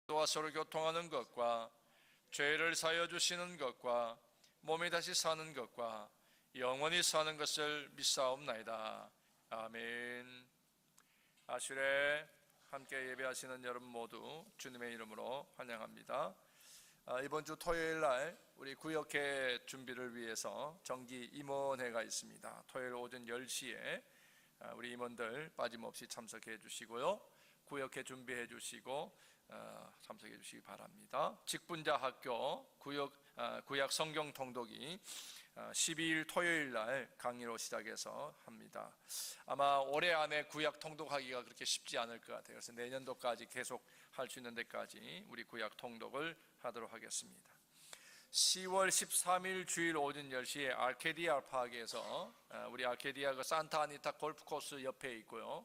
와 서로 교통하는 것과 죄를 사하여 주시는 것과 몸이 다시 사는 것과 영원히 사는 것을 믿사옵나이다. 아멘. 아슈레 함께 예배하시는 여러분 모두 주님의 이름으로 환영합니다. 이번 주 토요일 날 우리 구역회 준비를 위해서 정기 임원회가 있습니다. 토요일 오전 10시에 우리 임원들 빠짐없이 참석해 주시고요, 구역회 준비해 주시고 참석해 주시기 바랍니다. 직분자 학교 구약 성경 통독이 12일 토요일 날 강의로 시작해서 합니다. 아마 올해 안에 구약 통독하기가 그렇게 쉽지 않을 것 같아요. 그래서 내년도까지 계속 할 수 있는 데까지 우리 구약 통독을 하도록 하겠습니다. 10월 13일 주일 오전 10시에 아케디아 파크에서 우리 아케디아가 산타 아니타 골프 코스 옆에 있고요,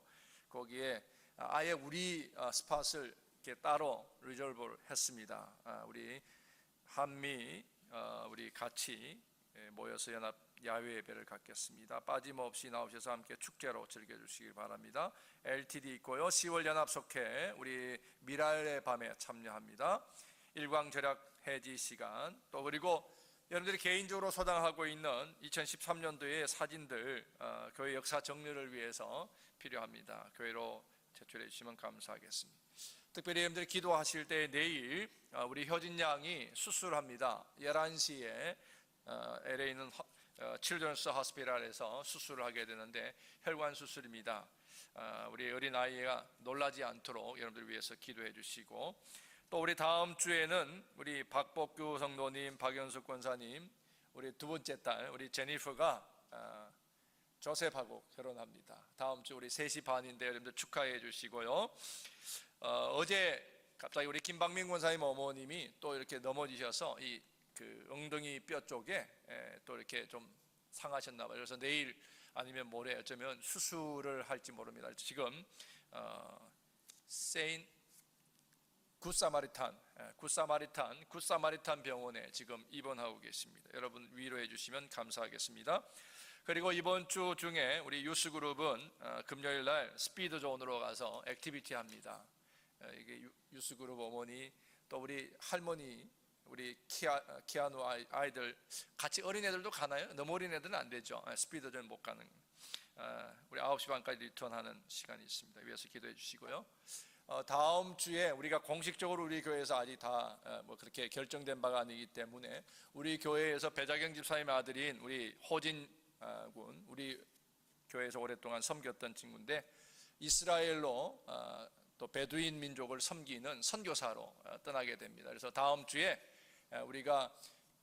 거기에 아예 우리 스팟을 이렇게 따로 리저브를 했습니다. 우리 한미 우리 같이 모여서 연합 야외 예배를 갖겠습니다. 빠짐없이 나오셔서 함께 축제로 즐겨주시기 바랍니다. LTD 있고요, 10월 연합속회 우리 미랄의 밤에 참여합니다. 일광절약 해지 시간, 또 그리고 여러분들이 개인적으로 소장하고 있는 2013년도의 사진들 교회 역사 정리를 위해서 필요합니다. 교회로 제출해 주시면 감사하겠습니다. 특별히 여러분들이 기도하실 때 내일 우리 효진 양이 수술합니다. 11시에 LA에 있는 칠드런스 호스피탈에서 수술을 하게 되는데 혈관 수술입니다. 우리 어린아이가 놀라지 않도록 여러분들 위해서 기도해 주시고, 또 우리 다음 주에는 우리 박복규 성도님, 박연숙 권사님, 우리 두 번째 딸 우리 제니퍼가 조셉하고 결혼합니다. 다음 주 우리 3시 반인데 여러분들 축하해 주시고요. 어제 갑자기 우리 김박민 권사님 어머님이 또 이렇게 넘어지셔서 이 그 엉덩이 뼈 쪽에 또 이렇게 좀 상하셨나 봐요. 그래서 내일 아니면 모레 어쩌면 수술을 할지 모릅니다. 지금 세인 굿사마리탄 병원에 지금 입원하고 계십니다. 여러분 위로해 주시면 감사하겠습니다. 그리고 이번 주 중에 우리 유스그룹은 금요일 날 스피드존으로 가서 액티비티 합니다. 이게 유스그룹 어머니, 또 우리 할머니, 우리 키아누 아이들 같이, 어린애들도 가나요? 너무 어린애들은 안 되죠. 스피드존 못 가는. 우리 9시 반까지 리턴하는 시간이 있습니다. 위해서 기도해 주시고요. 다음 주에 우리가 공식적으로 우리 교회에서 아직 다 뭐 그렇게 결정된 바가 아니기 때문에 우리 교회에서 배자경 집사님의 아들인 우리 호진 군, 우리 교회에서 오랫동안 섬겼던 친구인데 이스라엘로 또 베두인 민족을 섬기는 선교사로 떠나게 됩니다. 그래서 다음 주에 우리가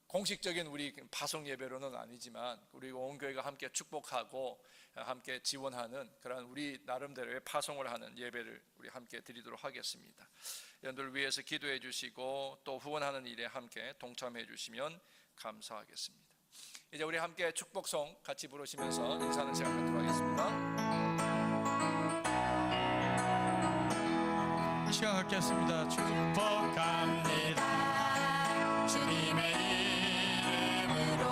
공식적인 우리 파송 예배로는 아니지만 우리 온 교회가 함께 축복하고 함께 지원하는 그런 우리 나름대로의 파송을 하는 예배를 우리 함께 드리도록 하겠습니다. 여러분들 위해서 기도해 주시고 또 후원하는 일에 함께 동참해 주시면 감사하겠습니다. 이제 우리 함께 축복송 같이 부르시면서 인사하는 시간 갖도록 하겠습니다. 이 시간 갖겠습니다. 축복합니다. 주님의 이름으로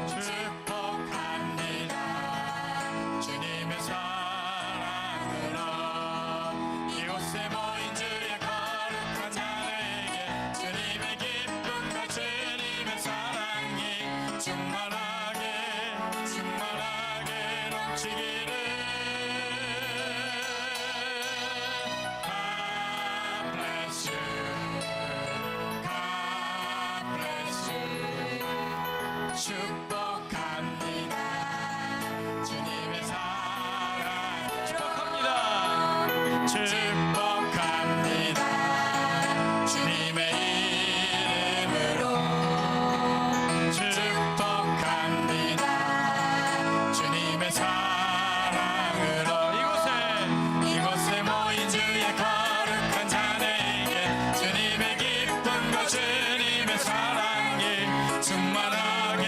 축복합니다. 주님의 사랑으로 이곳에 모인 주의 거룩한 자에게 주님의 기쁨과 주님의 사랑이 충만하게 넘치기를. 축복합니다. 주님의 사랑 축복합니다. 축복합니다. 주님의 이름으로 축복합니다. 주님의 사랑으로 이곳에 모인 주의 거룩한 자에게 주님의 기쁨과 주님의 사랑이 충만하게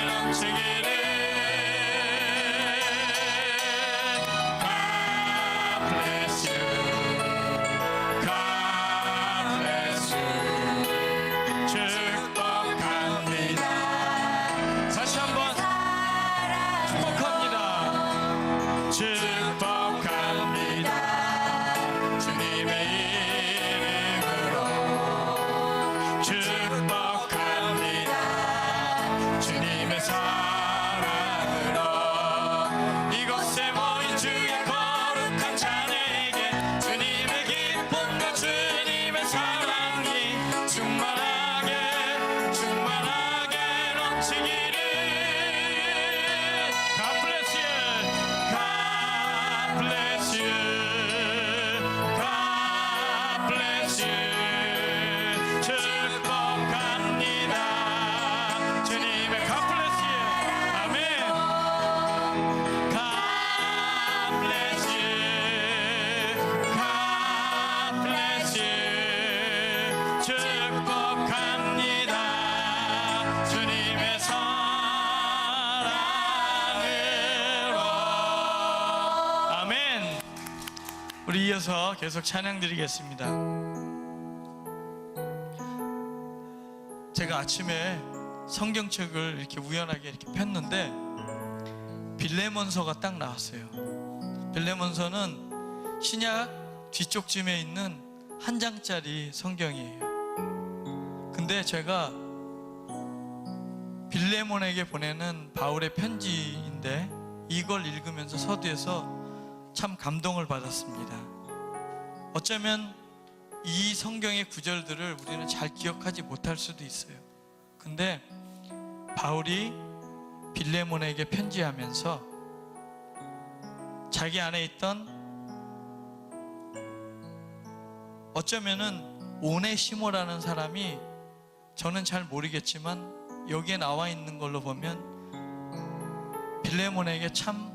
넘치기를. God bless you. God bless you. 축복합니다. 다시 한번 축복합니다. 축복합니다. 축복합니다. 주님의 사랑으로 이곳에 모인 주의 거룩한 자녀에게 주님의 기쁨과 주님의 사랑이 충만하게 넘치기를. God bless you. God bless you. God bless you. 축복합니다. 주님의 God bless you. 아멘. God bless you. God bless you. 축복합니다. 주님의 사랑으로. 아멘. 우리 이어서 계속 찬양 드리겠습니다. 제가 아침에 성경책을 이렇게 우연하게 이렇게 폈는데 빌레몬서가 딱 나왔어요. 빌레몬서는 신약 뒤쪽쯤에 있는 한 장짜리 성경이에요. 근데 제가 빌레몬에게 보내는 바울의 편지인데 이걸 읽으면서 서두에서 참 감동을 받았습니다. 어쩌면 이 성경의 구절들을 우리는 잘 기억하지 못할 수도 있어요. 근데 바울이 빌레몬에게 편지하면서 자기 안에 있던 어쩌면은 오네시모라는 사람이 저는 잘 모르겠지만 여기에 나와 있는 걸로 보면 빌레몬에게 참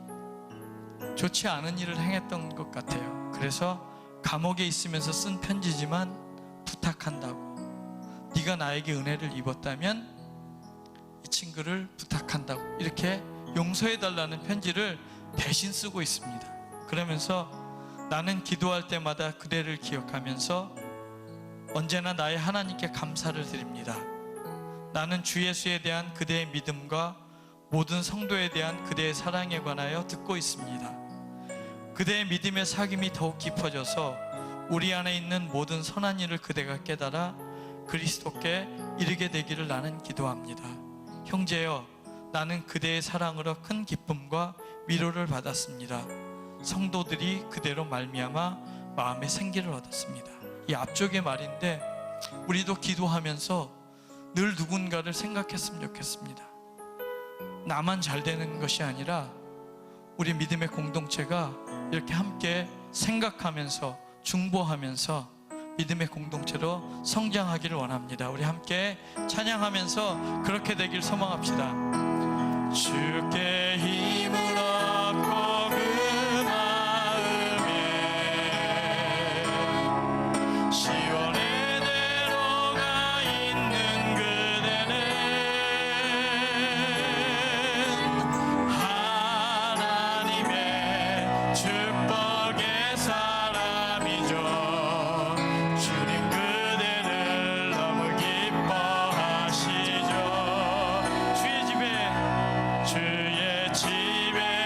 좋지 않은 일을 행했던 것 같아요. 그래서 감옥에 있으면서 쓴 편지지만 부탁한다고, 네가 나에게 은혜를 입었다면 이 친구를 부탁한다고 이렇게 용서해달라는 편지를 대신 쓰고 있습니다. 그러면서 나는 기도할 때마다 그대를 기억하면서 언제나 나의 하나님께 감사를 드립니다. 나는 주 예수에 대한 그대의 믿음과 모든 성도에 대한 그대의 사랑에 관하여 듣고 있습니다. 그대의 믿음의 사귐이 더욱 깊어져서 우리 안에 있는 모든 선한 일을 그대가 깨달아 그리스도께 이르게 되기를 나는 기도합니다. 형제여, 나는 그대의 사랑으로 큰 기쁨과 위로를 받았습니다. 성도들이 그대로 말미암아 마음의 생기를 얻었습니다. 이 앞쪽의 말인데 우리도 기도하면서 늘 누군가를 생각했으면 좋겠습니다. 나만 잘 되는 것이 아니라 우리 믿음의 공동체가 이렇게 함께 생각하면서 중보하면서 믿음의 공동체로 성장하기를 원합니다. 우리 함께 찬양하면서 그렇게 되길 소망합시다. 주께 힘을 얻고 그 마음에 시원의 대로가 있는 그대는 하나님의 축복의 사람이죠. 주님 그대를 너무 기뻐하시죠. 주의 집에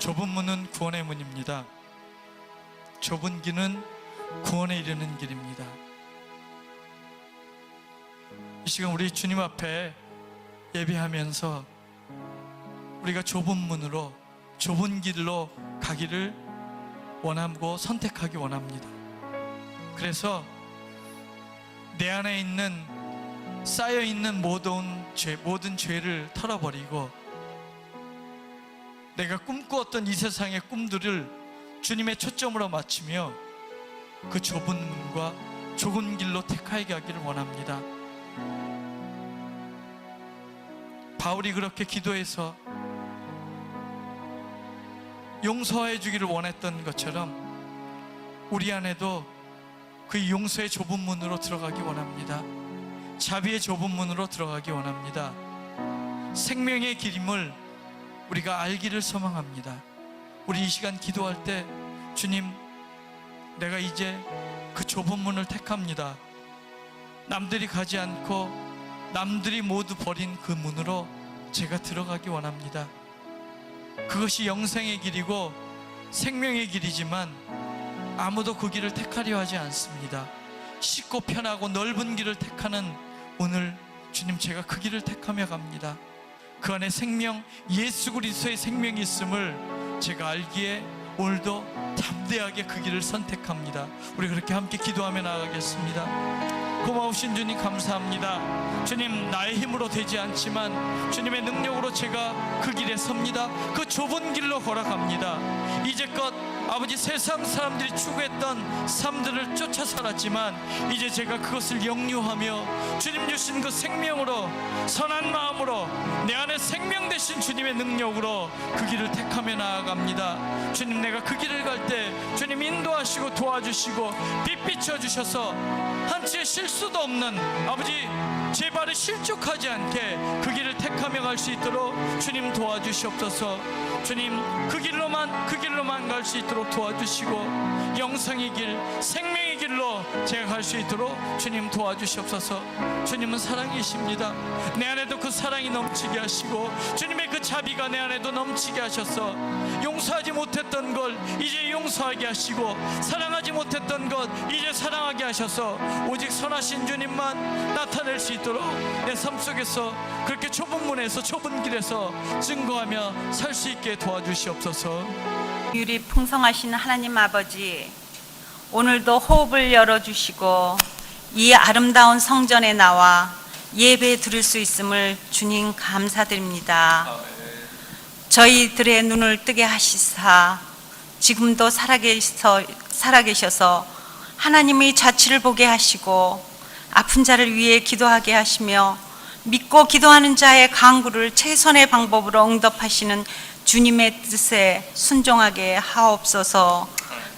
좁은 문은 구원의 문입니다. 좁은 길은 구원에 이르는 길입니다. 이 시간 우리 주님 앞에 예배하면서 우리가 좁은 문으로, 좁은 길로 가기를 원하고 선택하기 원합니다. 그래서 내 안에 있는 쌓여있는 모든 죄를 털어버리고 내가 꿈꾸었던 이 세상의 꿈들을 주님의 초점으로 맞추며 그 좁은 문과 좁은 길로 택하게 가기를 원합니다. 바울이 그렇게 기도해서 용서해 주기를 원했던 것처럼 우리 안에도 그 용서의 좁은 문으로 들어가기 원합니다. 자비의 좁은 문으로 들어가기 원합니다. 생명의 길임을 우리가 알기를 소망합니다. 우리 이 시간 기도할 때 주님, 내가 이제 그 좁은 문을 택합니다. 남들이 가지 않고 남들이 모두 버린 그 문으로 제가 들어가기 원합니다. 그것이 영생의 길이고 생명의 길이지만 아무도 그 길을 택하려 하지 않습니다. 쉽고 편하고 넓은 길을 택하는 오늘 주님, 제가 그 길을 택하며 갑니다. 그 안에 생명, 예수 그리스도의 생명이 있음을 제가 알기에 오늘도 담대하게 그 길을 선택합니다. 우리 그렇게 함께 기도하며 나아가겠습니다. 고마우신 주님 감사합니다. 주님, 나의 힘으로 되지 않지만 주님의 능력으로 제가 그 길에 섭니다. 그 좁은 길로 걸어갑니다. 이제껏 아버지 세상 사람들이 추구했던 삶들을 쫓아 살았지만 이제 제가 그것을 역류하며 주님 주신 그 생명으로, 선한 마음으로, 내 안에 생명 되신 주님의 능력으로 그 길을 택하며 나아갑니다. 주님, 내가 그 길을 갈 때 주님 인도하시고 도와주시고 비춰주셔서 한치의 실수도 없는 아버지 제 발을 실족하지 않게 그 길을 택하며 갈 수 있도록 주님 도와주시옵소서. 주님 그 길로만 갈 수 있도록 도와주시고 영생의 길, 생명의 길로 제가 갈 수 있도록 주님 도와주시옵소서. 주님은 사랑이십니다. 내 안에도 그 사랑이 넘치게 하시고 주님의 그 자비가 내 안에도 넘치게 하셔서 용서하지 못했던 걸 이제 용서하게 하시고 사랑하지 못했던 것 이제 사랑하게 하셔서 오직 선하신 주님만 나타낼 수 있도록 내 삶 속에서 그렇게 좁은 문에서 좁은 길에서 증거하며 살 수 있게 도와주시옵소서. 유리 풍성하신 하나님 아버지, 오늘도 호흡을 열어주시고 이 아름다운 성전에 나와 예배 드릴 수 있음을 주님 감사드립니다. 저희들의 눈을 뜨게 하시사 지금도 살아계셔서 하나님의 자취를 보게 하시고 아픈 자를 위해 기도하게 하시며 믿고 기도하는 자의 간구를 최선의 방법으로 응답하시는 주님의 뜻에 순종하게 하옵소서.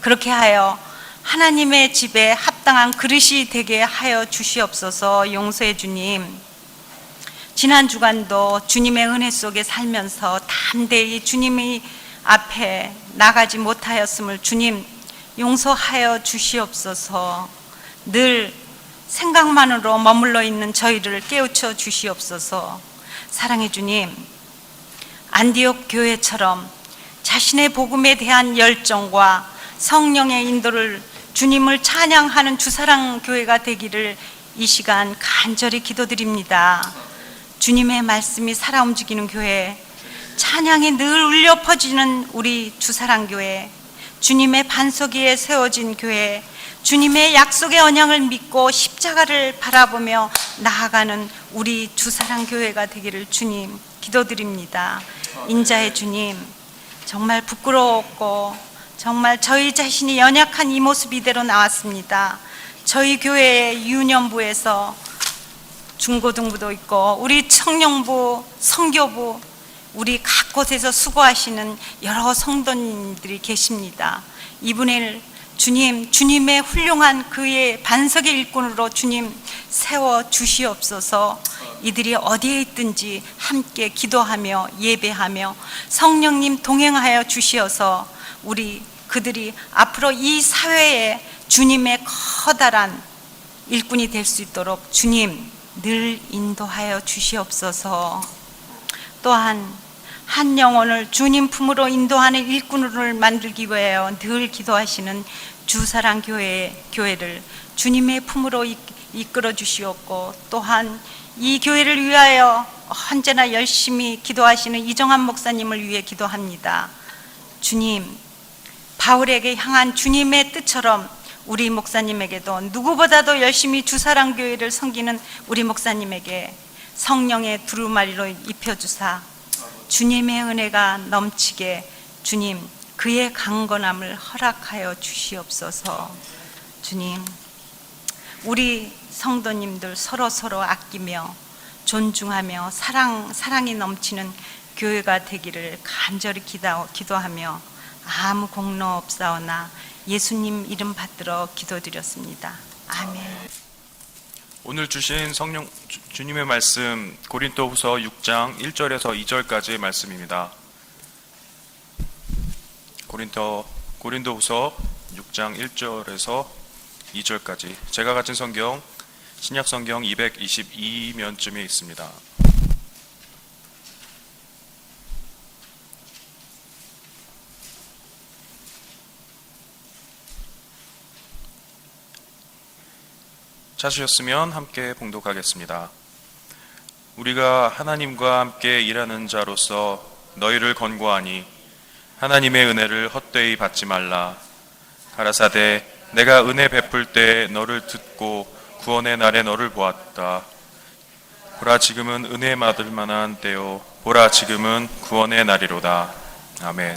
그렇게 하여 하나님의 집에 합당한 그릇이 되게 하여 주시옵소서. 용서해 주님, 지난 주간도 주님의 은혜 속에 살면서 담대히 주님의 앞에 나가지 못하였음을 주님 용서하여 주시옵소서. 늘 생각만으로 머물러 있는 저희를 깨우쳐 주시옵소서. 사랑해 주님, 안디옥 교회처럼 자신의 복음에 대한 열정과 성령의 인도를 주님을 찬양하는 주사랑 교회가 되기를 이 시간 간절히 기도드립니다. 주님의 말씀이 살아 움직이는 교회, 찬양이 늘 울려 퍼지는 우리 주사랑 교회, 주님의 반석 위에 세워진 교회, 주님의 약속의 언약을 믿고 십자가를 바라보며 나아가는 우리 주사랑 교회가 되기를 주님 기도드립니다. 인자의 주님, 정말 부끄러웠고 정말 저희 자신이 연약한 이 모습 이대로 나왔습니다. 저희 교회의 유년부에서 중고등부도 있고 우리 청년부, 선교부, 우리 각 곳에서 수고하시는 여러 성도님들이 계십니다. 이분을 주님, 주님의 훌륭한 그의 반석의 일꾼으로 주님 세워 주시옵소서. 이들이 어디에 있든지 함께 기도하며 예배하며 성령님 동행하여 주시어서 그들이 앞으로 이 사회에 주님의 커다란 일꾼이 될 수 있도록 주님 늘 인도하여 주시옵소서. 또한 한 영혼을 주님 품으로 인도하는 일꾼을 만들기 위하여 늘 기도하시는 주사랑 교회를 주님의 품으로 이끌어 주시옵고, 또한 이 교회를 위하여 언제나 열심히 기도하시는 이정한 목사님을 위해 기도합니다. 주님, 바울에게 향한 주님의 뜻처럼 우리 목사님에게도 누구보다도 열심히 주사랑 교회를 섬기는 우리 목사님에게 성령의 두루마리로 입혀주사 주님의 은혜가 넘치게 주님 그의 강건함을 허락하여 주시옵소서. 주님, 우리 성도님들 서로 아끼며 존중하며 사랑이 넘치는 교회가 되기를 간절히 기도하며 아무 공로 없사오나 예수님 이름 받들어 기도드렸습니다. 아멘. 오늘 주신 주님의 말씀 고린도후서 6장 1절에서 2절까지의 말씀입니다. 고린도후서 6장 1절에서 2절까지 제가 가진 성경 신약 성경 222면쯤에 있습니다. 찾으셨으면 함께 봉독하겠습니다. 우리가 하나님과 함께 일하는 자로서 너희를 권고하니 하나님의 은혜를 헛되이 받지 말라. 가라사대 내가 은혜 베풀 때 너를 듣고 구원의 날에 너를 보았다. 보라 지금은 은혜 받을 만한 때요 보라 지금은 구원의 날이로다. 아멘.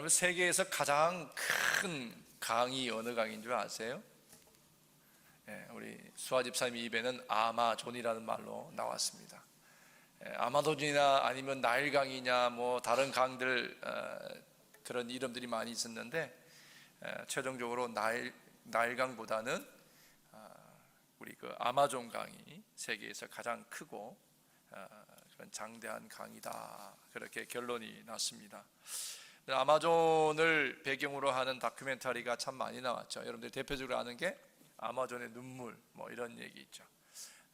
여러분 세계에서 가장 큰 강이 어느 강인 줄 아세요? 우리 수아 집사님 입에는 아마존이라는 말로 나왔습니다. 아마존이나 아니면 나일강이냐 뭐 다른 강들 그런 이름들이 많이 있었는데 최종적으로 나일강보다는 우리 그 아마존 강이 세계에서 가장 크고 그런 장대한 강이다, 그렇게 결론이 났습니다. 아마존을 배경으로 하는 다큐멘터리가 참 많이 나왔죠. 여러분들 대표적으로 아는 게 아마존의 눈물 뭐 이런 얘기 있죠.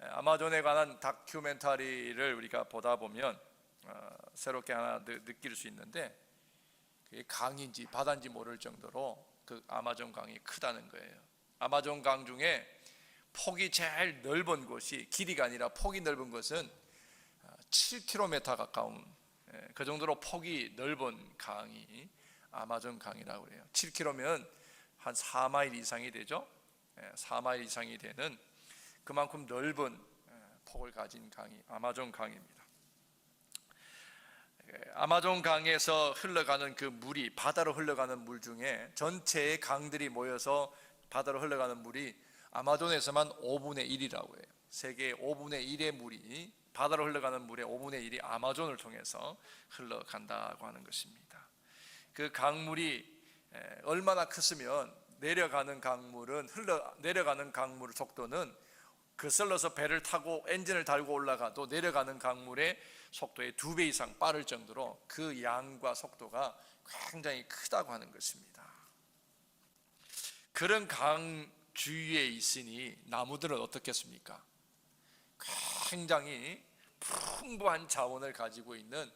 아마존에 관한 다큐멘터리를 우리가 보다 보면 새롭게 하나 느낄 수 있는데, 그게 강인지 바다인지 모를 정도로 그 아마존 강이 크다는 거예요. 아마존 강 중에 폭이 제일 넓은 곳이, 길이가 아니라 폭이 넓은 것은 7km 가까운, 그 정도로 폭이 넓은 강이 아마존 강이라고 그래요. 7km면 한 4마일 이상이 되죠. 4마일 이상이 되는 그만큼 넓은 폭을 가진 강이 아마존 강입니다. 아마존 강에서 흘러가는 그 물이, 바다로 흘러가는 물 중에 전체의 강들이 모여서 바다로 흘러가는 물이 아마존에서만 5분의 1이라고 해요. 세계의 5분의 1의 물이, 바다로 흘러가는 물의 5분의 1이 아마존을 통해서 흘러간다고 하는 것입니다. 그 강물이 얼마나 크으면 내려가는 강물은 내려가는 강물 속도는 거슬러서 배를 타고 엔진을 달고 올라가도 내려가는 강물의 속도의 2배 이상 빠를 정도로 그 양과 속도가 굉장히 크다고 하는 것입니다. 그런 강 주위에 있으니 나무들은 어떻겠습니까? 굉장히 풍부한 자원을 가지고 있는,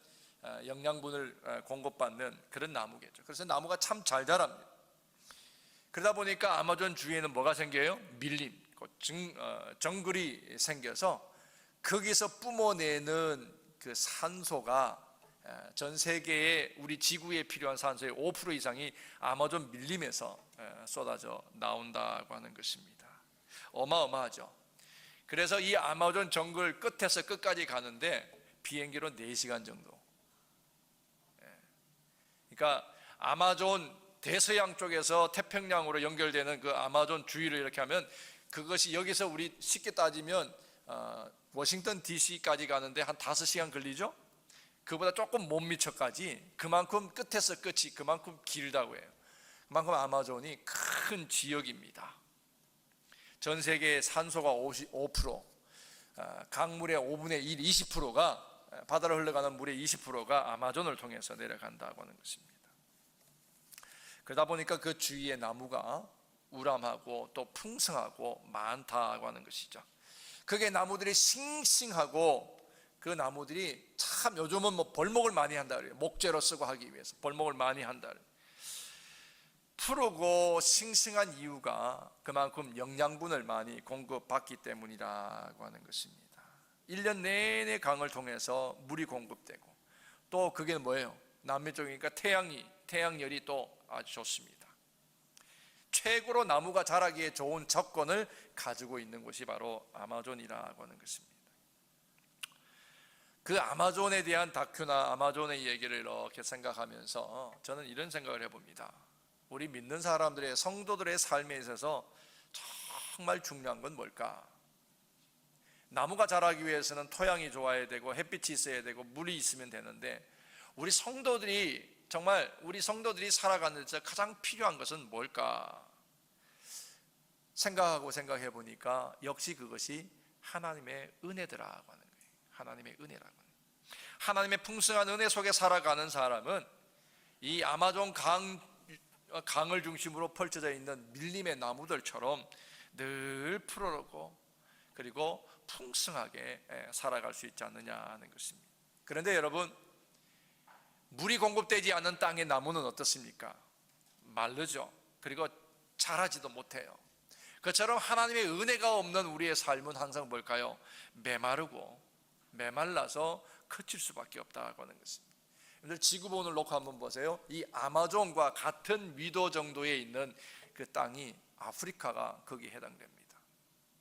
영양분을 공급받는 그런 나무겠죠. 그래서 나무가 참 잘 자랍니다. 그러다 보니까 아마존 주위에는 뭐가 생겨요? 밀림, 정글이 생겨서 거기서 뿜어내는 그 산소가 전 세계에 우리 지구에 필요한 산소의 5% 이상이 아마존 밀림에서 쏟아져 나온다고 하는 것입니다. 어마어마하죠. 그래서 이 아마존 정글 끝에서 끝까지 가는데 비행기로 4시간 정도. 그러니까 아마존 대서양 쪽에서 태평양으로 연결되는 그 아마존 주위를 이렇게 하면, 그것이 여기서 우리 쉽게 따지면 워싱턴 DC까지 가는데 한 5시간 걸리죠? 그보다 조금 못 미쳐까지, 그만큼 끝에서 끝이 그만큼 길다고 해요. 그만큼 아마존이 큰 지역입니다. 전 세계의 산소가 5%, 강물의 5분의 1, 20%가, 바다로 흘러가는 물의 20%가 아마존을 통해서 내려간다고 하는 것입니다. 그러다 보니까 그 주위의 나무가 우람하고 또 풍성하고 많다고 하는 것이죠. 그게 나무들이 싱싱하고, 그 나무들이 참 요즘은 뭐 벌목을 많이 한다 그래요. 목재로 쓰고 하기 위해서 벌목을 많이 한다 그래요. 푸르고 싱싱한 이유가 그만큼 영양분을 많이 공급받기 때문이라고 하는 것입니다. 1년 내내 강을 통해서 물이 공급되고, 또 그게 뭐예요? 남미 쪽이니까 태양열이 또 아주 좋습니다. 최고로 나무가 자라기에 좋은 조건을 가지고 있는 곳이 바로 아마존이라고 하는 것입니다. 그 아마존에 대한 다큐나 아마존의 얘기를 이렇게 생각하면서 저는 이런 생각을 해봅니다. 우리 믿는 사람들의, 성도들의 삶에 있어서 정말 중요한 건 뭘까? 나무가 자라기 위해서는 토양이 좋아야 되고 햇빛이 있어야 되고 물이 있으면 되는데, 우리 성도들이 살아가는 데서 가장 필요한 것은 뭘까? 생각해 보니까 역시 그것이 하나님의 은혜더라고 하는 거예요. 하나님의 은혜라고 하는 거예요. 하나님의 풍성한 은혜 속에 살아가는 사람은 이 아마존 강을 중심으로 펼쳐져 있는 밀림의 나무들처럼 늘 푸르고 그리고 풍성하게 살아갈 수 있지 않느냐 하는 것입니다. 그런데 여러분, 물이 공급되지 않는 땅의 나무는 어떻습니까? 마르죠. 그리고 자라지도 못해요. 그처럼 하나님의 은혜가 없는 우리의 삶은 항상 뭘까요? 메마르고 메말라서 그칠 수밖에 없다고 하는 것입니다. 여러분들 지구본을 놓고 한번 보세요. 이 아마존과 같은 위도 정도에 있는 그 땅이 아프리카가 거기에 해당됩니다.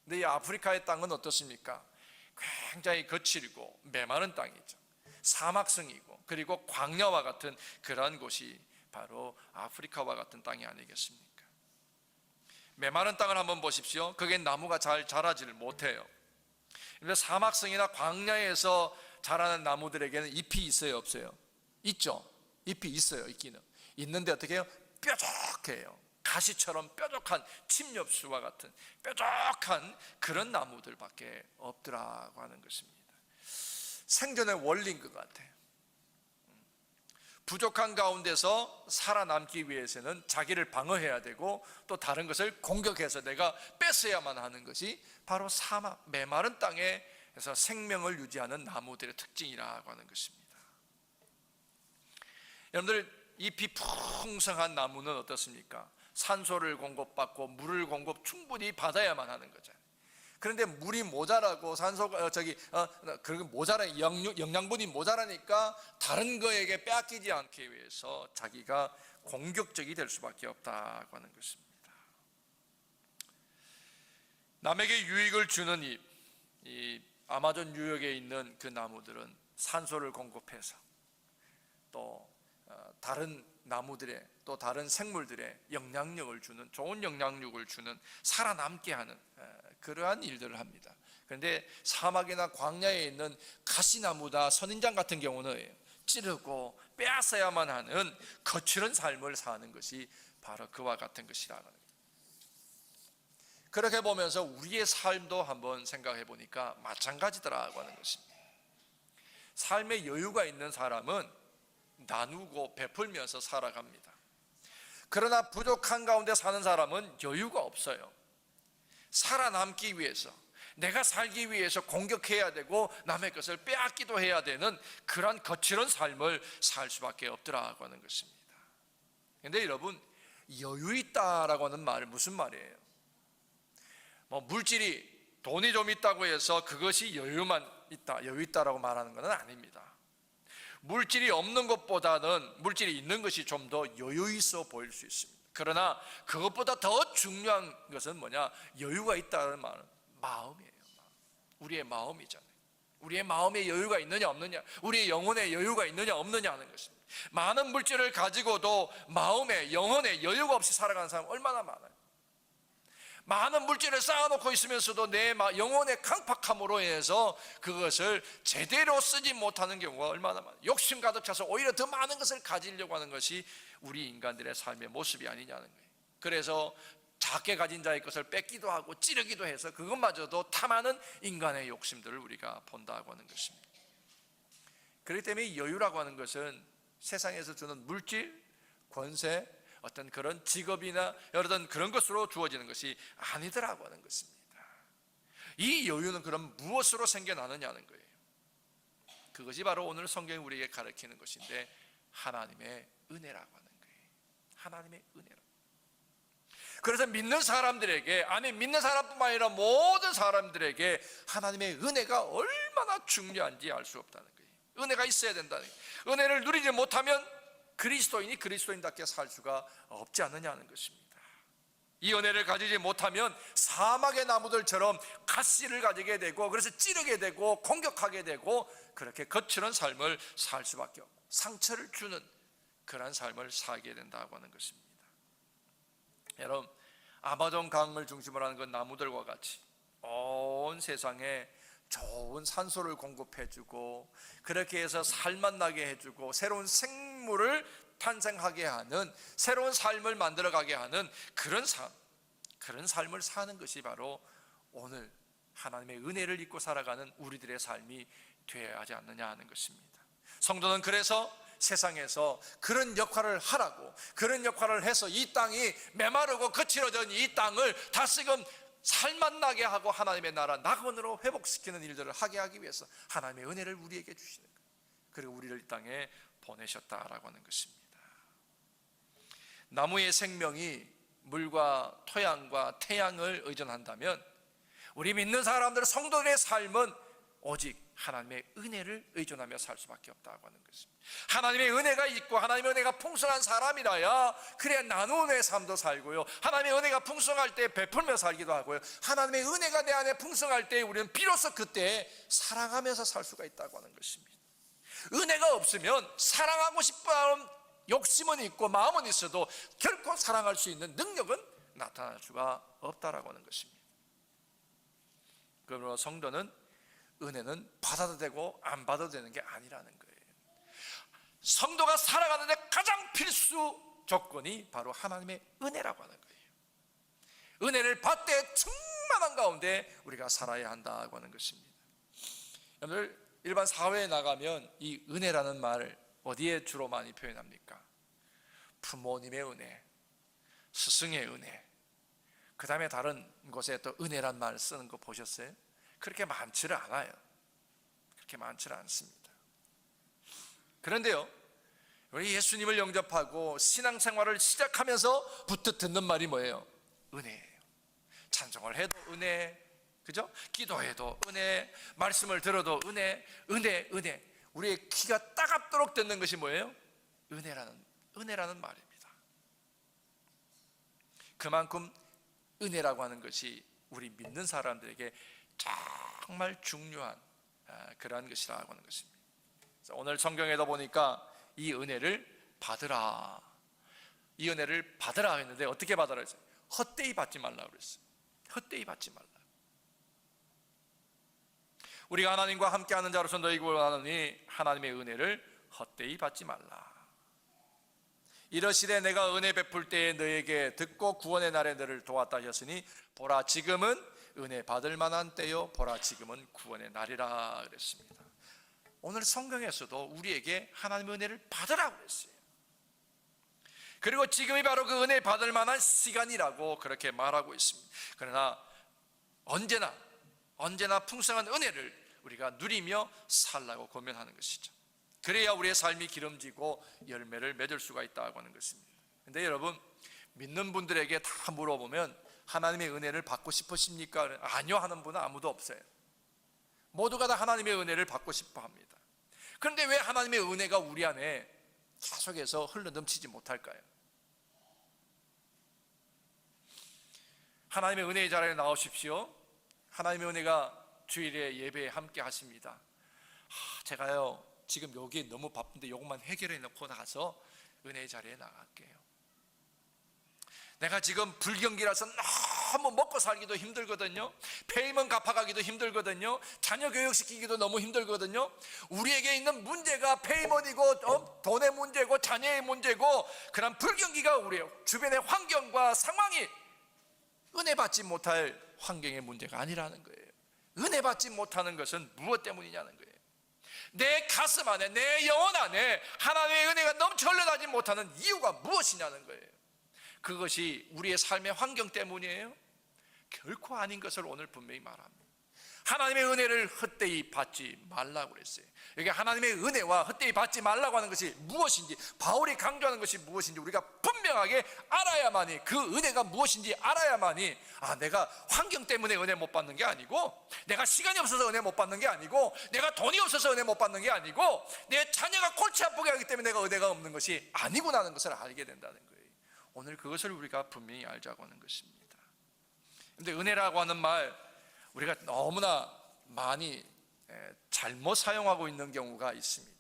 근데 이 아프리카의 땅은 어떻습니까? 굉장히 거칠고 메마른 땅이죠. 사막성이고 그리고 광야와 같은 그러한 곳이 바로 아프리카와 같은 땅이 아니겠습니까? 메마른 땅을 한번 보십시오. 거기에 나무가 잘 자라지를 못해요. 사막성이나 광야에서 자라는 나무들에게는 잎이 있어요, 없어요? 있죠. 잎이 있어요. 있기는 있는데 어떻게 해요? 뾰족해요. 가시처럼 뾰족한 침엽수와 같은 뾰족한 그런 나무들밖에 없더라고 하는 것입니다. 생존의 원리인 것 같아요. 부족한 가운데서 살아남기 위해서는 자기를 방어해야 되고 또 다른 것을 공격해서 내가 뺏어야만 하는 것이 바로 사막, 메마른 땅에서 생명을 유지하는 나무들의 특징이라고 하는 것입니다. 여러분들, 잎이 풍성한 나무는 어떻습니까? 산소를 공급받고 물을 충분히 받아야만 하는 거잖아요. 그런데 물이 모자라고 모자라 영양분이 모자라니까 다른 거에게 빼앗기지 않기 위해서 자기가 공격적이 될 수밖에 없다고 하는 것입니다. 남에게 유익을 주는 이 아마존 유역에 있는 그 나무들은 산소를 공급해서 또 다른 나무들의 또 다른 생물들의 영향력을 주는, 좋은 영향력을 주는, 살아남게 하는 그러한 일들을 합니다. 그런데 사막이나 광야에 있는 가시나무다 선인장 같은 경우는 찌르고 빼앗아야만 하는 거칠은 삶을 사는 것이 바로 그와 같은 것이라는 거예요. 그렇게 보면서 우리의 삶도 한번 생각해 보니까 마찬가지더라고 하는 것입니다. 삶에 여유가 있는 사람은 나누고 베풀면서 살아갑니다. 그러나 부족한 가운데 사는 사람은 여유가 없어요. 살아남기 위해서, 내가 살기 위해서 공격해야 되고 남의 것을 빼앗기도 해야 되는 그러한 거칠은 삶을 살 수밖에 없더라고 하는 것입니다. 그런데 여러분, 여유 있다라고 하는 말은 무슨 말이에요? 물질이, 돈이 좀 있다고 해서 그것이 여유 있다라고 말하는 것은 아닙니다. 물질이 없는 것보다는 물질이 있는 것이 좀 더 여유 있어 보일 수 있습니다. 그러나 그것보다 더 중요한 것은 뭐냐? 여유가 있다는 말은 마음이에요. 우리의 마음이잖아요. 우리의 마음에 여유가 있느냐 없느냐, 우리의 영혼에 여유가 있느냐 없느냐 하는 것입니다. 많은 물질을 가지고도 마음에, 영혼에 여유가 없이 살아가는 사람 얼마나 많아요. 많은 물질을 쌓아놓고 있으면서도 내 영혼의 강팍함으로 인해서 그것을 제대로 쓰지 못하는 경우가 얼마나 많아요. 욕심 가득 차서 오히려 더 많은 것을 가지려고 하는 것이 우리 인간들의 삶의 모습이 아니냐는 거예요. 그래서 작게 가진 자의 것을 뺏기도 하고 찌르기도 해서 그것마저도 탐하는 인간의 욕심들을 우리가 본다고 하는 것입니다. 그렇기 때문에 여유라고 하는 것은 세상에서 주는 물질, 권세, 어떤 그런 직업이나 여러 그런 것으로 주어지는 것이 아니더라고 하는 것입니다. 이 여유는 그럼 무엇으로 생겨나느냐는 거예요. 그것이 바로 오늘 성경이 우리에게 가르치는 것인데 하나님의 은혜라고 하는 거예요. 하나님의 은혜로. 그래서 믿는 사람들에게, 아니 믿는 사람뿐만 아니라 모든 사람들에게 하나님의 은혜가 얼마나 중요한지 알 수 없다는 거예요. 은혜가 있어야 된다는 거예요. 은혜를 누리지 못하면 그리스도인이 그리스도인답게 살 수가 없지 않느냐는 것입니다. 이 은혜를 가지지 못하면 사막의 나무들처럼 가시를 가지게 되고, 그래서 찌르게 되고 공격하게 되고 그렇게 거칠은 삶을 살 수밖에 없고 상처를 주는 그런 삶을 살게 된다고 하는 것입니다. 여러분, 아마존 강을 중심으로 하는 그 나무들과 같이 온 세상에 좋은 산소를 공급해주고 그렇게 해서 살맛나게 해주고 새로운 생물을 탄생하게 하는, 새로운 삶을 만들어가게 하는 그런 삶을 사는 것이 바로 오늘 하나님의 은혜를 입고 살아가는 우리들의 삶이 되어야 하지 않느냐 하는 것입니다. 성도는 그래서 세상에서 그런 역할을 하라고, 그런 역할을 해서 이 땅이 메마르고 거칠어진 이 땅을 다시금 살맛나게 하고 하나님의 나라 낙원으로 회복시키는 일들을 하게 하기 위해서 하나님의 은혜를 우리에게 주시는 거예요. 그리고 우리를 이 땅에 보내셨다라고 하는 것입니다. 나무의 생명이 물과 토양과 태양을 의존한다면 우리 믿는 사람들, 성도들의 삶은 오직 하나님의 은혜를 의존하며 살 수밖에 없다고 하는 것입니다. 하나님의 은혜가 있고 하나님의 은혜가 풍성한 사람이라야 그래야 나누는 삶도 살고요, 하나님의 은혜가 풍성할 때 베풀며 살기도 하고요, 하나님의 은혜가 내 안에 풍성할 때 우리는 비로소 그때 사랑하면서 살 수가 있다고 하는 것입니다. 은혜가 없으면 사랑하고 싶은 욕심은 있고 마음은 있어도 결코 사랑할 수 있는 능력은 나타날 수가 없다라고 하는 것입니다. 그러므로 성도는 은혜는 받아도 되고 안 받아도 되는 게 아니라는 거예요. 성도가 살아가는데 가장 필수 조건이 바로 하나님의 은혜라고 하는 거예요. 은혜를 받되 충만한 가운데 우리가 살아야 한다고 하는 것입니다. 여러분들 일반 사회에 나가면 이 은혜라는 말을 어디에 주로 많이 표현합니까? 부모님의 은혜, 스승의 은혜, 그 다음에 다른 곳에 또 은혜란 말 쓰는 거 보셨어요? 그렇게 많지를 않아요. 그렇게 많지는 않습니다. 그런데요, 우리 예수님을 영접하고 신앙생활을 시작하면서부터 듣는 말이 뭐예요? 은혜예요. 찬송을 해도 은혜, 그죠? 기도해도 은혜, 말씀을 들어도 은혜, 은혜, 은혜. 우리의 귀가 따갑도록 듣는 것이 뭐예요? 은혜라는 말입니다. 그만큼 은혜라고 하는 것이 우리 믿는 사람들에게 정말 중요한 그러한 것이라고 하는 것입니다. 오늘 성경에도 보니까 이 은혜를 받으라, 이 은혜를 받으라 했는데 어떻게 받으라 했어요? 헛되이 받지 말라고 그랬어요. 헛되이 받지 말라. 우리가 하나님과 함께하는 자로서 너희가 원하노니 하나님의 은혜를 헛되이 받지 말라. 이러시되 내가 은혜 베풀 때에 너에게 듣고 구원의 날에 너를 도왔다 하셨으니 보라 지금은 은혜 받을 만한 때요 보라 지금은 구원의 날이라 그랬습니다. 오늘 성경에서도 우리에게 하나님의 은혜를 받으라고 그랬어요. 그리고 지금이 바로 그 은혜 받을 만한 시간이라고 그렇게 말하고 있습니다. 그러나 언제나 풍성한 은혜를 우리가 누리며 살라고 고면하는 것이죠. 그래야 우리의 삶이 기름지고 열매를 맺을 수가 있다고 하는 것입니다. 그런데 여러분, 믿는 분들에게 다 물어보면 하나님의 은혜를 받고 싶으십니까? 아니요 하는 분은 아무도 없어요. 모두가 다 하나님의 은혜를 받고 싶어 합니다. 그런데 왜 하나님의 은혜가 우리 안에 계속해서 흘러넘치지 못할까요? 하나님의 은혜의 자리에 나오십시오. 하나님의 은혜가 주일에 예배에 함께 하십니다. 제가요 지금 여기 너무 바쁜데 이것만 해결해 놓고 나서 은혜의 자리에 나갈게요. 내가 지금 불경기라서 너무 먹고 살기도 힘들거든요. 페이먼 갚아가기도 힘들거든요. 자녀 교육시키기도 너무 힘들거든요. 우리에게 있는 문제가 페이먼이고 돈의 문제고 자녀의 문제고, 그런 불경기가 우리 주변의 환경과 상황이 은혜 받지 못할 환경의 문제가 아니라는 거예요. 은혜 받지 못하는 것은 무엇 때문이냐는 거예요. 내 가슴 안에, 내 영혼 안에 하나님의 은혜가 넘쳐 흘러나지 못하는 이유가 무엇이냐는 거예요. 그것이 우리의 삶의 환경 때문이에요? 결코 아닌 것을 오늘 분명히 말합니다. 하나님의 은혜를 헛되이 받지 말라고 그랬어요. 여기 하나님의 은혜와 헛되이 받지 말라고 하는 것이 무엇인지, 바울이 강조하는 것이 무엇인지 우리가 분명하게 알아야만이, 그 은혜가 무엇인지 알아야만이, 내가 환경 때문에 은혜 못 받는 게 아니고, 내가 시간이 없어서 은혜 못 받는 게 아니고, 내가 돈이 없어서 은혜 못 받는 게 아니고, 내 자녀가 골치 아프게 하기 때문에 내가 은혜가 없는 것이 아니구나는 것을 알게 된다는 거예요. 오늘 그것을 우리가 분명히 알자고 하는 것입니다. 그런데 은혜라고 하는 말, 우리가 너무나 많이 잘못 사용하고 있는 경우가 있습니다.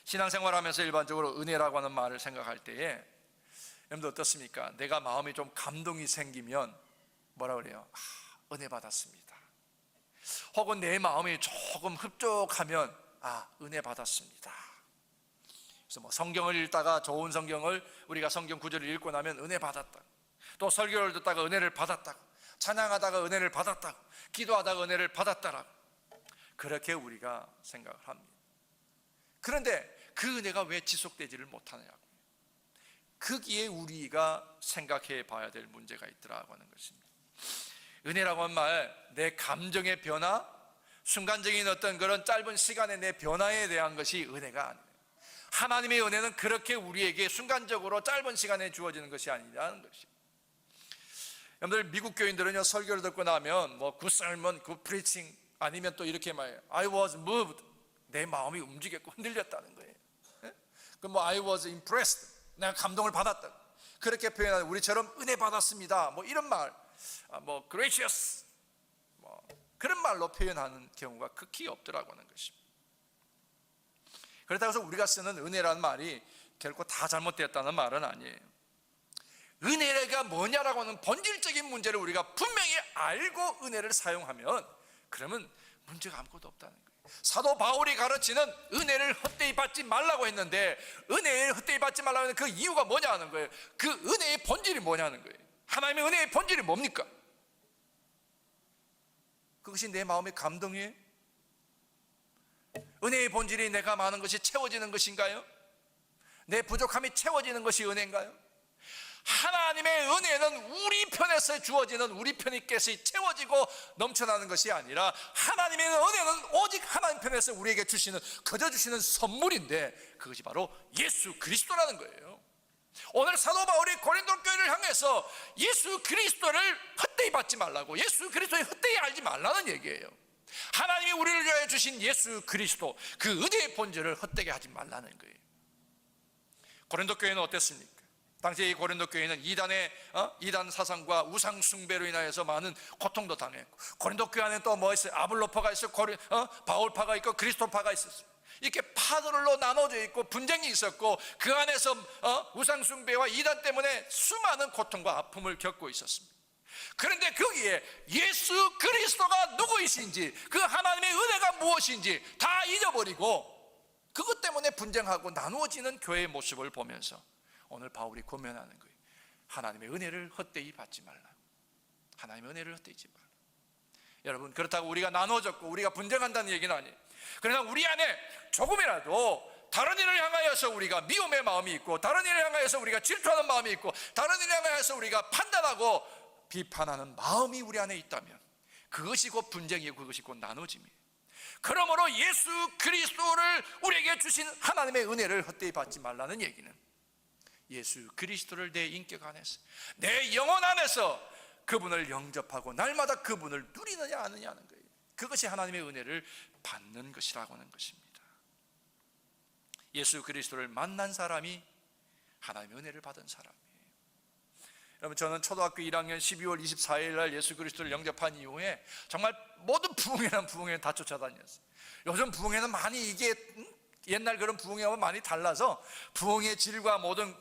신앙생활하면서 일반적으로 은혜라고 하는 말을 생각할 때에 여러분들 어떻습니까? 내가 마음이 좀 감동이 생기면 뭐라 그래요? 은혜 받았습니다. 혹은 내 마음이 조금 흡족하면 은혜 받았습니다. 그래서 뭐 성경을 읽다가 좋은 성경을 우리가 성경 구절을 읽고 나면 은혜 받았다. 또 설교를 듣다가 은혜를 받았다. 찬양하다가 은혜를 받았다, 기도하다가 은혜를 받았다라고 그렇게 우리가 생각을 합니다. 그런데 그 은혜가 왜 지속되지를 못하느냐고, 거기에 우리가 생각해 봐야 될 문제가 있더라고 하는 것입니다. 은혜라고 하는 말, 내 감정의 변화, 순간적인 어떤 그런 짧은 시간의 내 변화에 대한 것이 은혜가 아니에요. 하나님의 은혜는 그렇게 우리에게 순간적으로 짧은 시간에 주어지는 것이 아니라는 것입니다. 여러분들, 미국 교인들은요, 설교를 듣고 나면 굿 sermon, 굿 preaching, 아니면 또 이렇게 말해요. I was moved. 내 마음이 움직였고 흔들렸다는 거예요. 그럼 I was impressed. 내가 감동을 받았다. 그렇게 표현하는, 우리처럼 은혜 받았습니다. 이런 말, gracious, 그런 말로 표현하는 경우가 극히 없더라고 하는 것입니다. 그렇다고 해서 우리가 쓰는 은혜라는 말이 결코 다 잘못되었다는 말은 아니에요. 은혜가 뭐냐라고 하는 본질적인 문제를 우리가 분명히 알고 은혜를 사용하면 그러면 문제가 아무것도 없다는 거예요. 사도 바울이 가르치는 은혜를 헛되이 받지 말라고 했는데 은혜를 헛되이 받지 말라고 하는 그 이유가 뭐냐 하는 거예요. 그 은혜의 본질이 뭐냐는 거예요. 하나님의 은혜의 본질이 뭡니까? 그것이 내 마음의 감동이에요? 은혜의 본질이 내가 많은 것이 채워지는 것인가요? 내 부족함이 채워지는 것이 은혜인가요? 하나님의 은혜는 우리 편에서 주어지는 우리 편에서 채워지고 넘쳐나는 것이 아니라 하나님의 은혜는 오직 하나님 편에서 우리에게 주시는, 거저 주시는 선물인데 그것이 바로 예수 그리스도라는 거예요. 오늘 사도 바울이 고린도 교회를 향해서 예수 그리스도를 헛되이 받지 말라고, 예수 그리스도를 헛되이 알지 말라는 얘기예요. 하나님이 우리를 위하여 주신 예수 그리스도, 그 은혜의 본질을 헛되게 하지 말라는 거예요. 고린도 교회는 어땠습니까? 당시 이 고린도 교회는 이단 사상과 우상 숭배로 인하여서 많은 고통도 당했고, 고린도 교회 안에 또 뭐 있어요? 아블로파가 있었고, 바울파가 있고, 그리스도파가 있었어요. 이렇게 파들로 나눠져 있고 분쟁이 있었고, 그 안에서 우상 숭배와 이단 때문에 수많은 고통과 아픔을 겪고 있었습니다. 그런데 거기에 예수 그리스도가 누구이신지, 그 하나님의 은혜가 무엇인지 다 잊어버리고 그것 때문에 분쟁하고 나누어지는 교회의 모습을 보면서 오늘 바울이 고면하는 거예요. 하나님의 은혜를 헛되이 받지 말라. 하나님의 은혜를 헛되이 받지 말라. 여러분, 그렇다고 우리가 나눠졌고 우리가 분쟁한다는 얘기는 아니에요. 그러나 우리 안에 조금이라도 다른 일을 향하여서 우리가 미움의 마음이 있고, 다른 일을 향하여서 우리가 질투하는 마음이 있고, 다른 일을 향하여서 우리가 판단하고 비판하는 마음이 우리 안에 있다면 그것이 곧 분쟁이고 그것이 곧 나눠짐이에요. 그러므로 예수 그리스도를 우리에게 주신 하나님의 은혜를 헛되이 받지 말라는 얘기는 예수 그리스도를 내 인격 안에서, 내 영혼 안에서 그분을 영접하고 날마다 그분을 누리느냐 아느냐는 거예요. 그것이 하나님의 은혜를 받는 것이라고 하는 것입니다. 예수 그리스도를 만난 사람이 하나님의 은혜를 받은 사람이에요. 여러분, 저는 초등학교 1학년 12월 24일 날 예수 그리스도를 영접한 이후에 정말 모든 부흥회는 다 쫓아다녔어요. 요즘 부흥회는 많이 이게 옛날 그런 부흥회와 많이 달라서 부흥의 질과 모든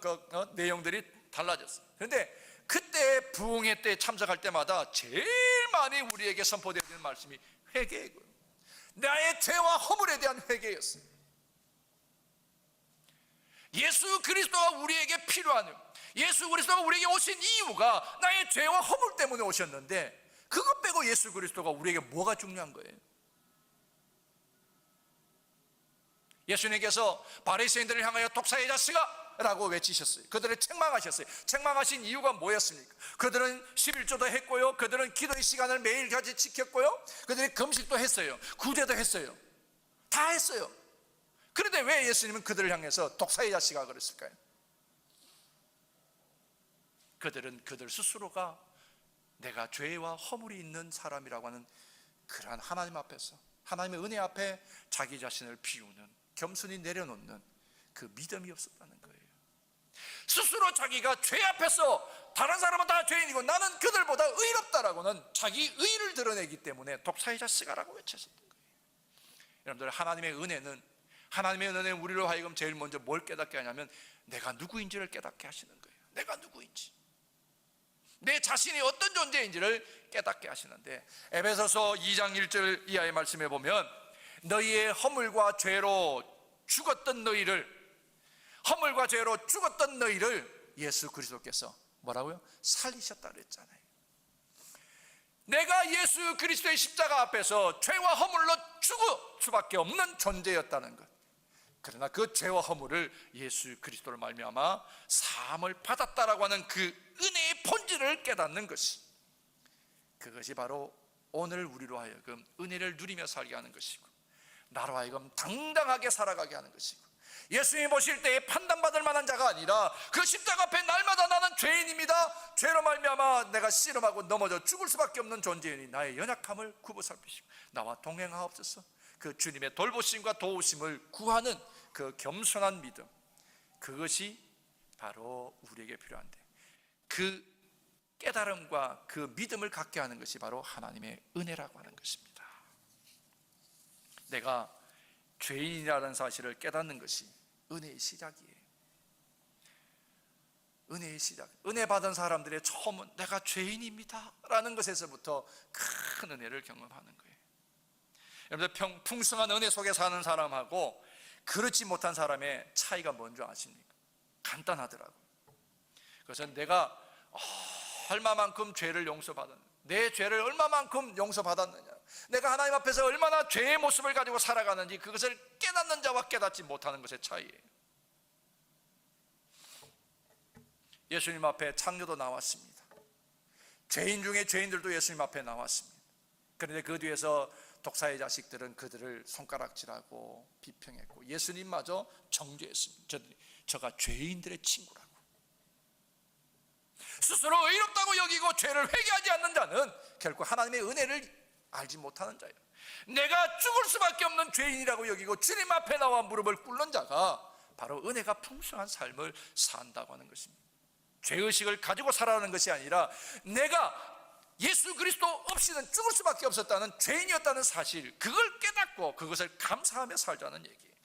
내용들이 달라졌어요. 그런데 그때 부흥회 때 참석할 때마다 제일 많이 우리에게 선포되는 말씀이 회개예요. 나의 죄와 허물에 대한 회개였어요. 예수 그리스도가 우리에게 필요한, 예수 그리스도가 우리에게 오신 이유가 나의 죄와 허물 때문에 오셨는데, 그것 빼고 예수 그리스도가 우리에게 뭐가 중요한 거예요? 예수님께서 바리새인들을 향하여 독사의 자식아 라고 외치셨어요. 그들을 책망하셨어요. 책망하신 이유가 뭐였습니까? 그들은 11조도 했고요, 그들은 기도의 시간을 매일같이 지켰고요, 그들이 금식도 했어요, 구제도 했어요, 다 했어요. 그런데 왜 예수님은 그들을 향해서 독사의 자식아 그랬을까요? 그들은 그들 스스로가 내가 죄와 허물이 있는 사람이라고 하는 그러한 하나님 앞에서, 하나님의 은혜 앞에 자기 자신을 비우는, 겸손히 내려놓는 그 믿음이 없었다는 거예요. 스스로 자기가 죄 앞에서 다른 사람은 다 죄인이고 나는 그들보다 의롭다라고는 자기 의를 드러내기 때문에 독사의 자식아라고 외쳤었던 거예요. 여러분들, 하나님의 은혜는 우리로 하여금 제일 먼저 뭘 깨닫게 하냐면 내가 누구인지를 깨닫게 하시는 거예요. 내가 누구인지, 내 자신이 어떤 존재인지를 깨닫게 하시는데, 에베소서 2장 1절 이하의 말씀에 보면 너희의 허물과 죄로 죽었던 너희를 예수 그리스도께서 뭐라고요? 살리셨다 그랬잖아요. 내가 예수 그리스도의 십자가 앞에서 죄와 허물로 죽을 수밖에 없는 존재였다는 것, 그러나 그 죄와 허물을 예수 그리스도를 말미암아 사함을 받았다라고 하는 그 은혜의 본질을 깨닫는 것이, 그것이 바로 오늘 우리로 하여금 은혜를 누리며 살게 하는 것이고, 나로 하여금 당당하게 살아가게 하는 것이고, 예수님 보실 때에 판단받을 만한 자가 아니라 그 십자가 앞에 날마다 나는 죄인입니다, 죄로 말미암아 내가 씨름하고 넘어져 죽을 수밖에 없는 존재이니 나의 연약함을 굽어 살피시고 나와 동행하옵소서, 그 주님의 돌보심과 도우심을 구하는 그 겸손한 믿음, 그것이 바로 우리에게 필요한데, 그 깨달음과 그 믿음을 갖게 하는 것이 바로 하나님의 은혜라고 하는 것입니다. 내가 죄인이라는 사실을 깨닫는 것이 은혜의 시작이에요. 은혜의 시작. 은혜 받은 사람들의 처음은 내가 죄인입니다 라는 것에서부터 큰 은혜를 경험하는 거예요. 여러분들 풍성한 은혜 속에 사는 사람하고 그렇지 못한 사람의 차이가 뭔지 아십니까? 간단하더라고요. 그래서 내가 얼마만큼 죄를 용서받았느냐, 내 죄를 얼마만큼 용서받았느냐, 내가 하나님 앞에서 얼마나 죄의 모습을 가지고 살아가는지 그것을 깨닫는 자와 깨닫지 못하는 것의 차이예요. 예수님 앞에 창녀도 나왔습니다. 죄인 중에 죄인들도 예수님 앞에 나왔습니다. 그런데 그 뒤에서 독사의 자식들은 그들을 손가락질하고 비평했고 예수님마저 정죄했습니다. 저가 죄인들의 친구라고. 스스로 의롭다고 여기고 죄를 회개하지 않는 자는 결코 하나님의 은혜를 알지 못하는 자예요. 내가 죽을 수밖에 없는 죄인이라고 여기고 주님 앞에 나와 무릎을 꿇는 자가 바로 은혜가 풍성한 삶을 산다고 하는 것입니다. 죄의식을 가지고 살아가는 것이 아니라 내가 예수 그리스도 없이는 죽을 수밖에 없었다는 죄인이었다는 사실, 그걸 깨닫고 그것을 감사하며 살자는 얘기예요.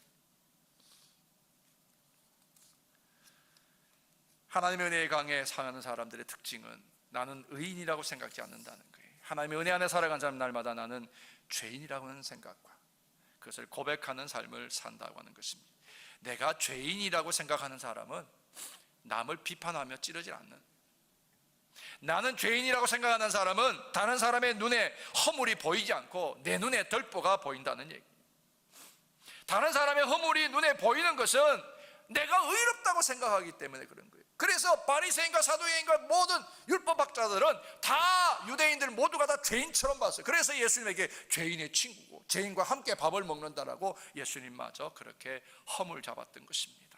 하나님의 은혜에 강해 사는 사람들의 특징은 나는 의인이라고 생각지 않는다는 거예요. 하나님의 은혜 안에 살아가는 사람 날마다 나는 죄인이라고 하는 생각과 그것을 고백하는 삶을 산다고 하는 것입니다. 내가 죄인이라고 생각하는 사람은 남을 비판하며 찌르지 않는, 나는 죄인이라고 생각하는 사람은 다른 사람의 눈에 허물이 보이지 않고 내 눈에 덜보가 보인다는 얘기. 다른 사람의 허물이 눈에 보이는 것은 내가 의롭다고 생각하기 때문에 그런 거예요. 그래서 바리새인과 사두개인과 모든 율법학자들은 다 유대인들 모두가 다 죄인처럼 봤어요. 그래서 예수님에게 죄인의 친구고 죄인과 함께 밥을 먹는다라고 예수님마저 그렇게 허물 잡았던 것입니다.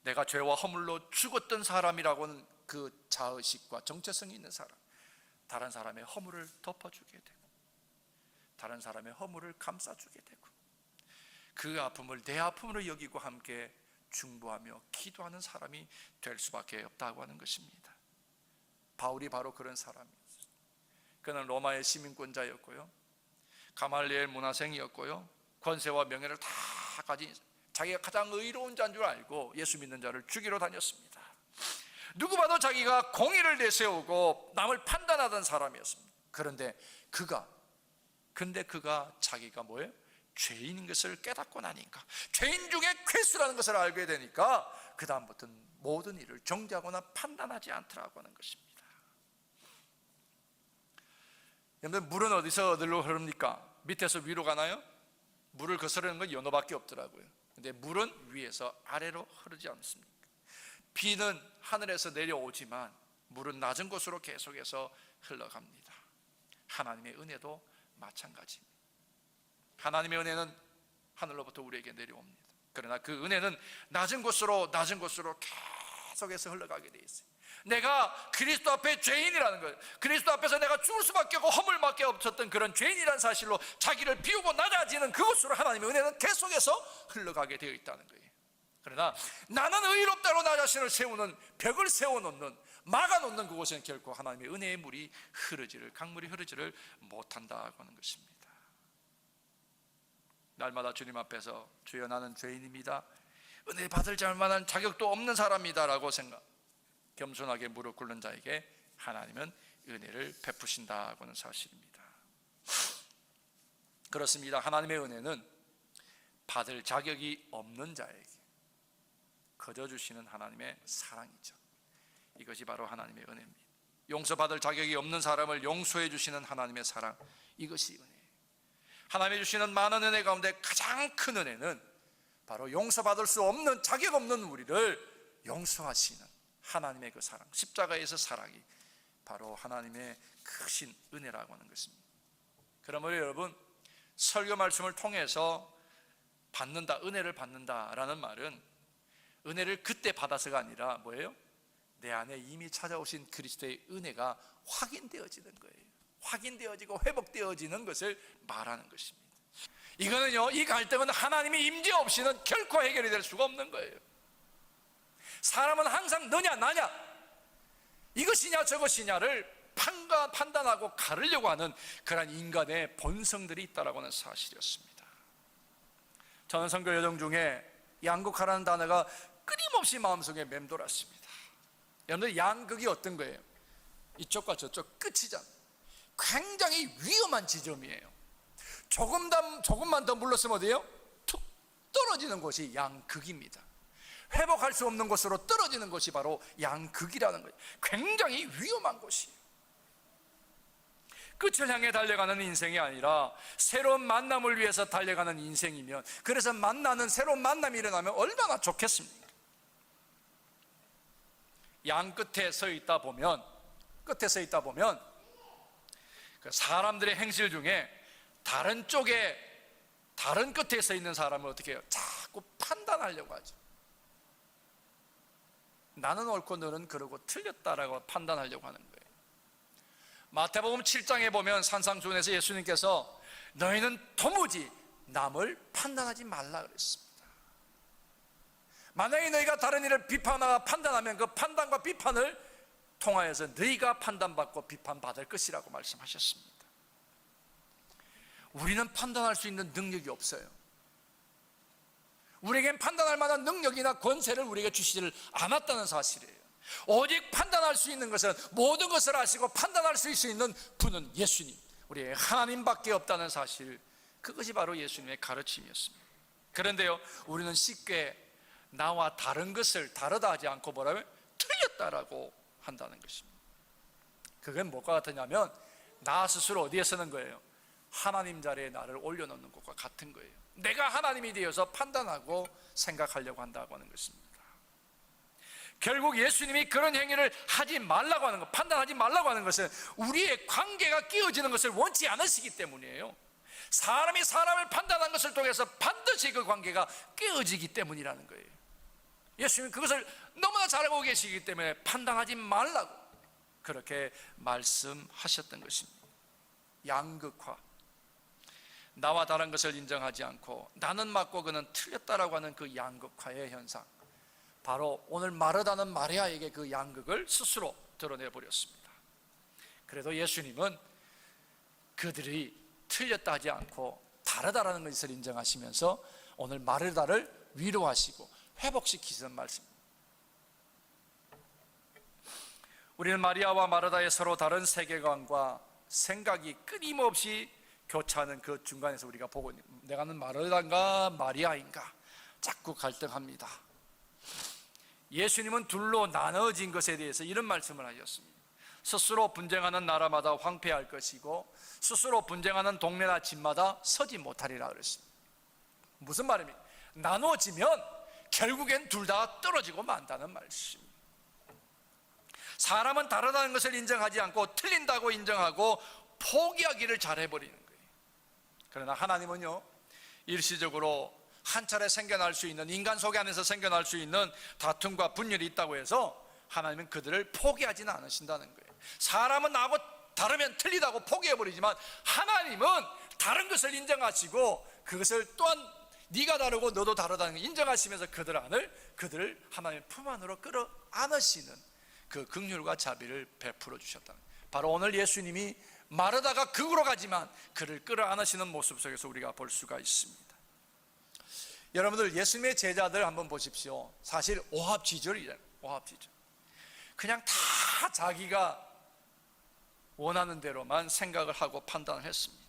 내가 죄와 허물로 죽었던 사람이라고는 그 자의식과 정체성이 있는 사람, 다른 사람의 허물을 덮어주게 되고 다른 사람의 허물을 감싸주게 되고 그 아픔을 내 아픔으로 여기고 함께 중보하며 기도하는 사람이 될 수밖에 없다고 하는 것입니다. 바울이 바로 그런 사람이었어요. 그는 로마의 시민권자였고요, 가말리엘 문화생이었고요, 권세와 명예를 다 가진 자기가 가장 의로운 자인 줄 알고 예수 믿는 자를 죽이러 다녔습니다. 누구 봐도 자기가 공의를 내세우고 남을 판단하던 사람이었습니다. 그런데 그가 자기가 뭐예요? 죄인인 것을 깨닫고 나니까, 죄인 중에 괴수라는 것을 알게 되니까 그 다음부터는 모든 일을 정죄하거나 판단하지 않더라고 하는 것입니다. 여러분, 물은 어디서 어디로 흐릅니까? 밑에서 위로 가나요? 물을 거스르는 건 연어밖에 없더라고요. 근데 물은 위에서 아래로 흐르지 않습니까? 비는 하늘에서 내려오지만 물은 낮은 곳으로 계속해서 흘러갑니다. 하나님의 은혜도 마찬가지입니다. 하나님의 은혜는 하늘로부터 우리에게 내려옵니다. 그러나 그 은혜는 낮은 곳으로 계속해서 흘러가게 돼 있어요. 내가 그리스도 앞에 죄인이라는 것, 그리스도 앞에서 내가 죽을 수밖에 없고 허물밖에 없었던 그런 죄인이라는 사실로 자기를 비우고 낮아지는 그곳으로 하나님의 은혜는 계속해서 흘러가게 되어 있다는 거예요. 그러나 나는 의롭다로 나 자신을 세우는 벽을 세워놓는, 막아놓는 그곳에는 결코 하나님의 은혜의 물이 강물이 흐르지를 못한다고 하는 것입니다. 날마다 주님 앞에서 주여 나는 죄인입니다, 은혜 받을 만한 자격도 없는 사람이다라고 겸손하게 무릎 꿇는 자에게 하나님은 은혜를 베푸신다고 하는 사실입니다. 그렇습니다. 하나님의 은혜는 받을 자격이 없는 자에게 거저 주시는 하나님의 사랑이죠. 이것이 바로 하나님의 은혜입니다. 용서받을 자격이 없는 사람을 용서해 주시는 하나님의 사랑, 이것이 은혜예요. 하나님이 주시는 많은 은혜 가운데 가장 큰 은혜는 바로 용서받을 수 없는, 자격 없는 우리를 용서하시는 하나님의 그 사랑, 십자가에서 사랑이 바로 하나님의 크신 은혜라고 하는 것입니다. 그러므로 여러분, 설교 말씀을 통해서 은혜를 받는다라는 말은 은혜를 그때 받아서가 아니라 뭐예요? 내 안에 이미 찾아오신 그리스도의 은혜가 확인되어지는 거예요. 확인되어지고 회복되어지는 것을 말하는 것입니다. 이거는요, 이 갈등은 하나님의 임재 없이는 결코 해결이 될 수가 없는 거예요. 사람은 항상 너냐 나냐, 이것이냐 저것이냐를 판단하고 가르려고 하는 그러한 인간의 본성들이 있다라고 하는 사실이었습니다. 저는 선교 여정 중에 양극화라는 단어가 끊임없이 마음속에 맴돌았습니다. 여러분들, 양극이 어떤 거예요? 이쪽과 저쪽 끝이잖아요. 굉장히 위험한 지점이에요. 조금만 더 물렀으면 어디예요? 툭 떨어지는 곳이 양극입니다. 회복할 수 없는 곳으로 떨어지는 것이 바로 양극이라는 거예요. 굉장히 위험한 곳이에요. 끝을 향해 달려가는 인생이 아니라 새로운 만남을 위해서 달려가는 인생이면, 그래서 만나는 새로운 만남이 일어나면 얼마나 좋겠습니까? 양 끝에 서 있다 보면 그 사람들의 행실 중에 다른 끝에 서 있는 사람을 어떻게 해요? 자꾸 판단하려고 하죠. 나는 옳고 너는 그러고 틀렸다라고 판단하려고 하는 거예요. 마태복음 7장에 보면 산상수훈에서 예수님께서 너희는 도무지 남을 판단하지 말라 그랬습니다. 만약에 너희가 다른 일을 비판하거나 판단하면 그 판단과 비판을 통하여서 너희가 판단받고 비판받을 것이라고 말씀하셨습니다. 우리는 판단할 수 있는 능력이 없어요. 우리에겐 판단할 만한 능력이나 권세를 우리에게 주시지를 않았다는 사실이에요. 오직 판단할 수 있는 것은, 모든 것을 아시고 판단할 수 있는 분은 예수님, 우리의 하나님밖에 없다는 사실, 그것이 바로 예수님의 가르침이었습니다. 그런데요, 우리는 쉽게 나와 다른 것을 다르다 하지 않고 뭐라고요? 틀렸다라고 한다는 것입니다. 그게 뭐가 같으냐면 나 스스로 어디에 서는 거예요? 하나님 자리에 나를 올려놓는 것과 같은 거예요. 내가 하나님이 되어서 판단하고 생각하려고 한다고 하는 것입니다. 결국 예수님이 그런 행위를 하지 말라고 하는 것, 판단하지 말라고 하는 것은 우리의 관계가 깨어지는 것을 원치 않으시기 때문이에요. 사람이 사람을 판단한 것을 통해서 반드시 그 관계가 깨어지기 때문이라는 거예요. 예수님은 그것을 너무나 잘 알고 계시기 때문에 판단하지 말라고 그렇게 말씀하셨던 것입니다. 양극화, 나와 다른 것을 인정하지 않고 나는 맞고 그는 틀렸다라고 하는 그 양극화의 현상, 바로 오늘 마르다는 마리아에게 그 양극을 스스로 드러내버렸습니다. 그래도 예수님은 그들이 틀렸다 하지 않고 다르다라는 것을 인정하시면서 오늘 마르다를 위로하시고 회복시키시는 말씀입니다. 우리는 마리아와 마르다의 서로 다른 세계관과 생각이 끊임없이 교차하는 그 중간에서 우리가 보고 있는, 내가는 마르다인가 마리아인가 자꾸 갈등합니다. 예수님은 둘로 나눠진 것에 대해서 이런 말씀을 하셨습니다. 스스로 분쟁하는 나라마다 황폐할 것이고 스스로 분쟁하는 동네나 집마다 서지 못하리라 그랬습니다. 무슨 말입니까? 나눠지면 결국엔 둘 다 떨어지고 만다는 말씀입니다. 사람은 다르다는 것을 인정하지 않고 틀린다고 인정하고 포기하기를 잘해버리는 거예요. 그러나 하나님은요, 일시적으로 한 차례 생겨날 수 있는, 인간 속에 안에서 생겨날 수 있는 다툼과 분열이 있다고 해서 하나님은 그들을 포기하지는 않으신다는 거예요. 사람은 나하고 다르면 틀리다고 포기해버리지만 하나님은 다른 것을 인정하시고 그것을 또한 네가 다르고 너도 다르다는 걸 인정하시면서 그들을 하나님의 품 안으로 끌어안으시는 그 긍휼과 자비를 베풀어 주셨다는 거예요. 바로 오늘 예수님이 마르다가 극으로 가지만 그를 끌어안으시는 모습 속에서 우리가 볼 수가 있습니다. 여러분들, 예수님의 제자들 한번 보십시오. 사실 오합지졸이잖아요. 오합지졸. 그냥 다 자기가 원하는 대로만 생각을 하고 판단을 했습니다.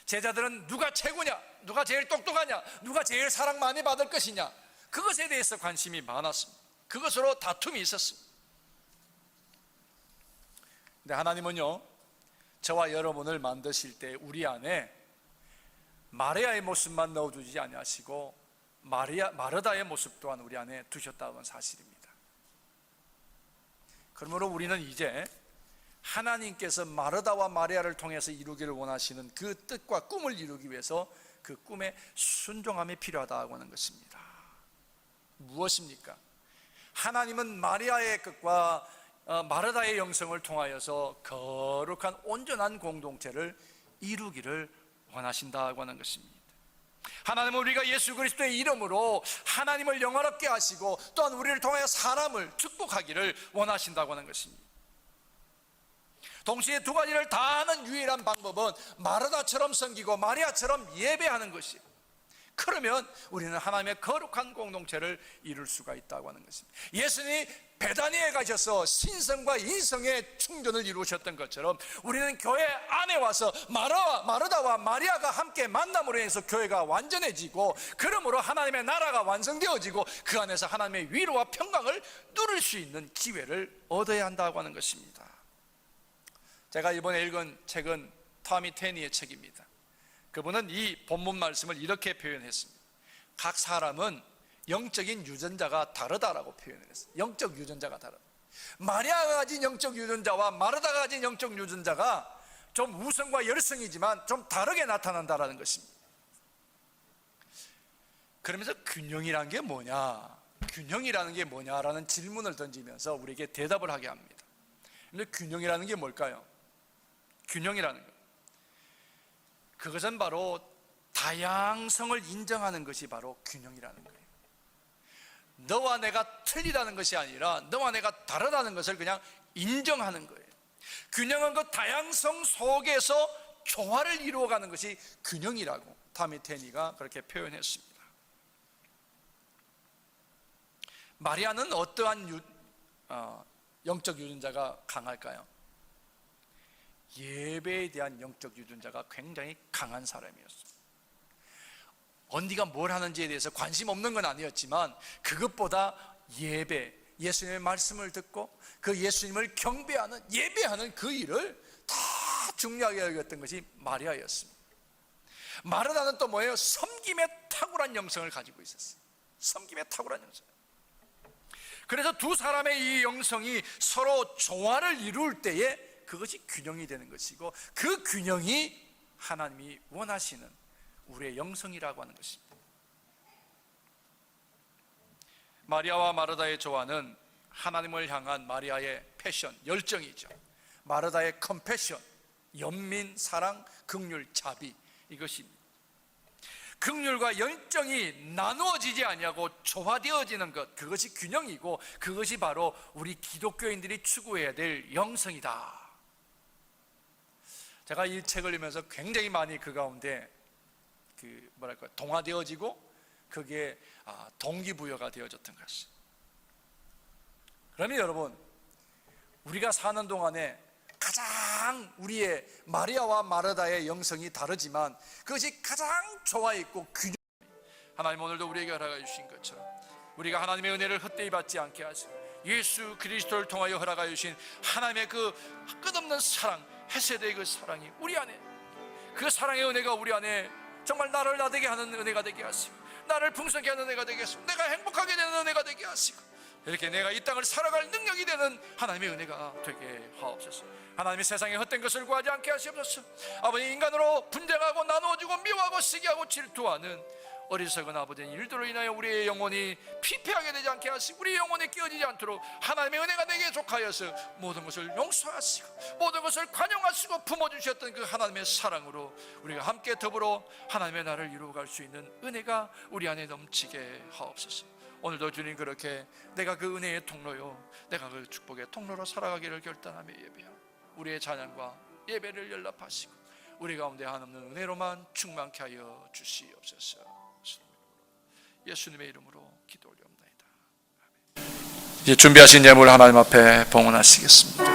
제자들은 누가 최고냐, 누가 제일 똑똑하냐, 누가 제일 사랑 많이 받을 것이냐, 그것에 대해서 관심이 많았습니다. 그것으로 다툼이 있었습니다. 근데 하나님은요, 저와 여러분을 만드실 때 우리 안에 마리아의 모습만 넣어두지 아니하시고 마르다의 모습 또한 우리 안에 두셨다는 사실입니다. 그러므로 우리는 이제 하나님께서 마르다와 마리아를 통해서 이루기를 원하시는 그 뜻과 꿈을 이루기 위해서 그 꿈에 순종함이 필요하다고 하는 것입니다. 무엇입니까? 하나님은 마리아의 뜻과 마르다의 영성을 통하여서 거룩한 온전한 공동체를 이루기를 원하신다고 하는 것입니다. 하나님은 우리가 예수 그리스도의 이름으로 하나님을 영화롭게 하시고 또한 우리를 통하여 사람을 축복하기를 원하신다고 하는 것입니다. 동시에 두 가지를 다 하는 유일한 방법은 마르다처럼 섬기고 마리아처럼 예배하는 것이에요. 그러면 우리는 하나님의 거룩한 공동체를 이룰 수가 있다고 하는 것입니다. 예수님이 베다니에 가셔서 신성과 인성의 충전을 이루셨던 것처럼 우리는 교회 안에 와서 마르다와 마리아가 함께 만남으로 인해서 교회가 완전해지고, 그러므로 하나님의 나라가 완성되어지고 그 안에서 하나님의 위로와 평강을 누릴 수 있는 기회를 얻어야 한다고 하는 것입니다. 제가 이번에 읽은 책은 토미 테니의 책입니다. 그분은 이 본문 말씀을 이렇게 표현했습니다. 각 사람은 영적인 유전자가 다르다라고 표현을 했어요. 영적 유전자가 다르다. 마리아가 가진 영적 유전자와 마르다가 가진 영적 유전자가 좀 우성과 열성이지만 좀 다르게 나타난다라는 것입니다. 그러면서 균형이라는 게 뭐냐, 균형이라는 게 뭐냐라는 질문을 던지면서 우리에게 대답을 하게 합니다. 근데 균형이라는 게 뭘까요? 균형이라는 것, 그것은 바로 다양성을 인정하는 것이 바로 균형이라는 거예요. 너와 내가 틀리다는 것이 아니라 너와 내가 다르다는 것을 그냥 인정하는 거예요. 균형은 그 다양성 속에서 조화를 이루어가는 것이 균형이라고 토미 테니가 그렇게 표현했습니다. 마리아는 어떠한 영적 유전자가 강할까요? 예배에 대한 영적 유전자가 굉장히 강한 사람이었어요. 언니가 뭘 하는지에 대해서 관심 없는 건 아니었지만 그것보다 예배, 예수님의 말씀을 듣고 그 예수님을 경배하는, 예배하는 그 일을 다 중요하게 여겼던 것이 마리아였습니다. 마르다는 또 뭐예요? 섬김에 탁월한 영성을 가지고 있었어요. 섬김에 탁월한 영성. 그래서 두 사람의 이 영성이 서로 조화를 이룰 때에 그것이 균형이 되는 것이고, 그 균형이 하나님이 원하시는 우리의 영성이라고 하는 것입니다. 마리아와 마르다의 조화는 하나님을 향한 마리아의 패션, 열정이죠. 마르다의 컴패션, 연민, 사랑, 긍휼, 자비, 이것입니다. 긍휼과 열정이 나누어지지 아니하고 조화되어지는 것, 그것이 균형이고 그것이 바로 우리 기독교인들이 추구해야 될 영성이다. 제가 이 책을 읽으면서 굉장히 많이 그 가운데 동화되어지고 그게 동기부여가 되어졌던 것이. 그러면 여러분, 우리가 사는 동안에 가장 우리의 마리아와 마르다의 영성이 다르지만 그것이 가장 조화 있고 균형, 하나님 오늘도 우리에게 허락해 주신 것처럼 우리가 하나님의 은혜를 헛되이 받지 않게 하시고 예수 그리스도를 통하여 허락해 주신 하나님의 그 끝없는 사랑, 헤세드의 그 사랑이 우리 안에, 그 사랑의 은혜가 우리 안에 정말 나를 나되게 하는 은혜가 되게 하시고, 나를 풍성케 하는 은혜가 되게 하시고, 내가 행복하게 되는 은혜가 되게 하시고, 이렇게 내가 이 땅을 살아갈 능력이 되는 하나님의 은혜가 되게 하옵소서. 하나님이 세상에 헛된 것을 구하지 않게 하시옵소서. 아버지, 인간으로 분쟁하고 나누어주고 미워하고 시기하고 질투하는 어리석은 아버지 일들로 인하여 우리의 영혼이 피폐하게 되지 않게 하시고 우리의 영혼이 깨어지지 않도록 하나님의 은혜가 내게 족하여서 모든 것을 용서하시고 모든 것을 관용하시고 품어주셨던 그 하나님의 사랑으로 우리가 함께 더불어 하나님의 나라를 이루어갈 수 있는 은혜가 우리 안에 넘치게 하옵소서. 오늘도 주님, 그렇게 내가 그 은혜의 통로요, 내가 그 축복의 통로로 살아가기를 결단하며 예배하고 우리의 찬양과 예배를 연락하시고 우리 가운데 한없는 은혜로만 충만케 하여 주시옵소서. 예수님의 이름으로 기도 올려옵나이다. 이제 준비하신 예물 하나님 앞에 봉헌하시겠습니다.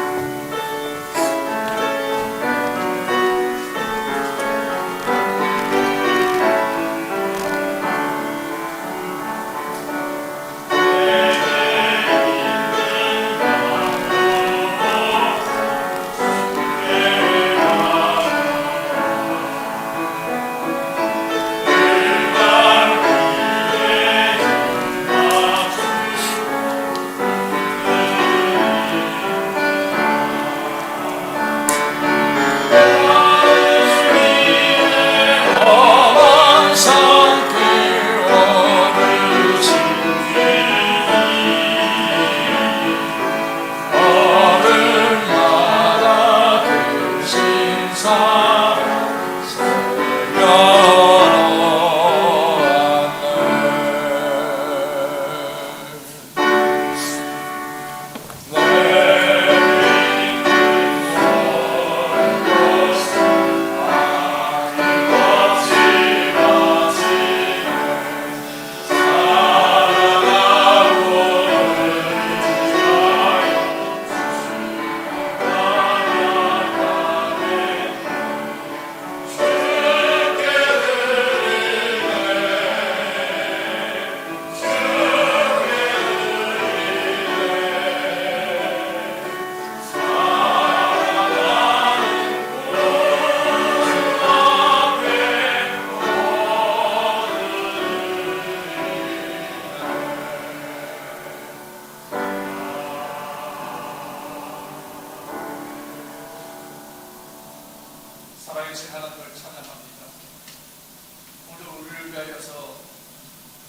위하여서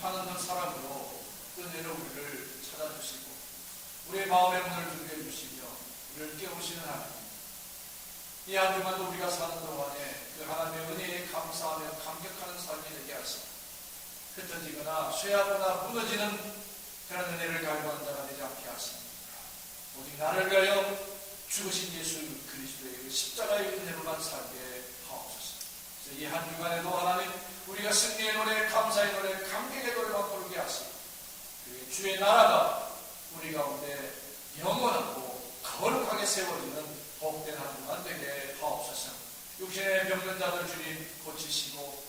하나님 사랑으로 은혜로 우리를 찾아주시고 우리의 마음의 문을 두드려 주시며 우리를 깨우시는 하나님, 이 한 주간도 우리가 사는 동안에 그 하나님의 은혜에 감사하며 감격하는 삶이 되게 하시고 흩어지거나 쇠하거나 무너지는 그런 은혜를 갈구하는 자가 되지 않게 하십니다. 오직 나를 위하여 죽으신 예수 그리스도의 그 십자가의 은혜로만 살게 하옵소서. 이 한 주간에도 하나님, 우리가 승리의 노래, 감사의 노래, 감격의 노래만 부르게 하시고 그 주의 나라가 우리 가운데 영원하고 거룩하게 세워지는 복된 한 주간 되게 하옵소서. 육신의 병든 자들 주님 고치시고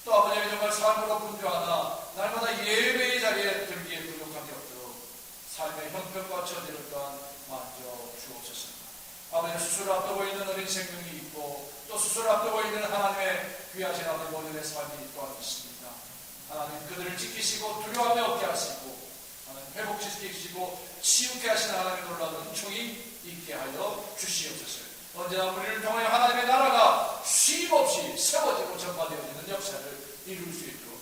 또 아버지 정말 삶으로 분주하나 날마다 예배의 자리에 들기에 부족함이 없도록 삶의 형편과 처지를 또한 만져 주옵소서. 아버지, 수술을 앞두고 있는 어린 생명이 있고 또 수술을 앞두고 있는 하나님의 귀하신 아버지 모든의 삶이 또한 있습니다. 하나님, 그들을 지키시고 두려움이 없게 하시고 하나님 회복시키시고 치유케 하시는 하나님의 놀라운 은총이 있게 하여 주시옵소서. 언제나 우리를 통하여 하나님의 나라가 쉼없이 세워지고 전파되어지는 역사를 이룰 수 있도록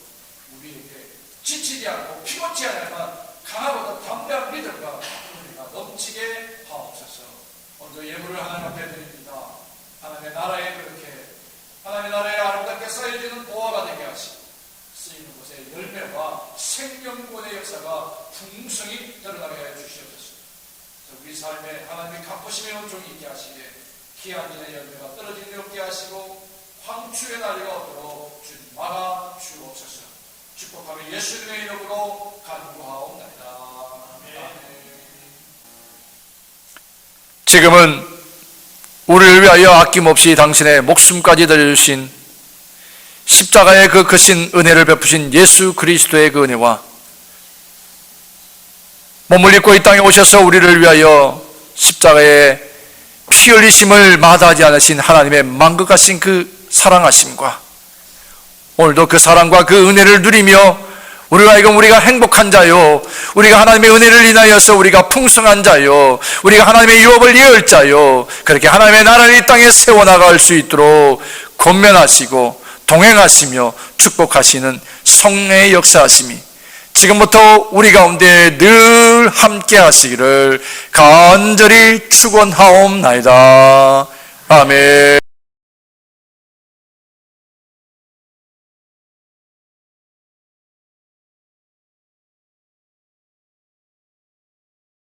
우리에게 지치지 않고 피곤치 않을만 강하고 담대한 믿음과 우리가 넘치게 하옵소서. 먼저 예물을 하나님 앞에 드립니다. 하나님의 나라에 그렇게 하나님의 나라에 아름답게 쌓여지는 보화가 되게 하시고 쓰이는 곳에 열매와 생명권의 역사가 풍성히 드러나게 하여 주시옵소서. 우리 삶에 하나님의 갚으심의 은총이 있게 하시게 기한인의 열매가 떨어지는 데 없게 하시고 황추의 날이가 없도록 주님 막아 주옵소서. 축복하며 예수님의 이름으로 간구하옵나이다. 아멘. 지금은 우리를 위하여 아낌없이 당신의 목숨까지 들여주신 십자가의 그 크신 은혜를 베푸신 예수 그리스도의 그 은혜와 몸을 입고 이 땅에 오셔서 우리를 위하여 십자가의 피 흘리심을 마다하지 않으신 하나님의 만극하신 그 사랑하심과 오늘도 그 사랑과 그 은혜를 누리며 우리가 행복한 자요, 우리가 하나님의 은혜를 인하여서 우리가 풍성한 자요, 우리가 하나님의 유업을 이을 자요, 그렇게 하나님의 나라를 이 땅에 세워나갈 수 있도록 권면하시고 동행하시며 축복하시는 성령의 역사하심이 지금부터 우리 가운데 늘 함께 하시기를 간절히 축원하옵나이다. 아멘.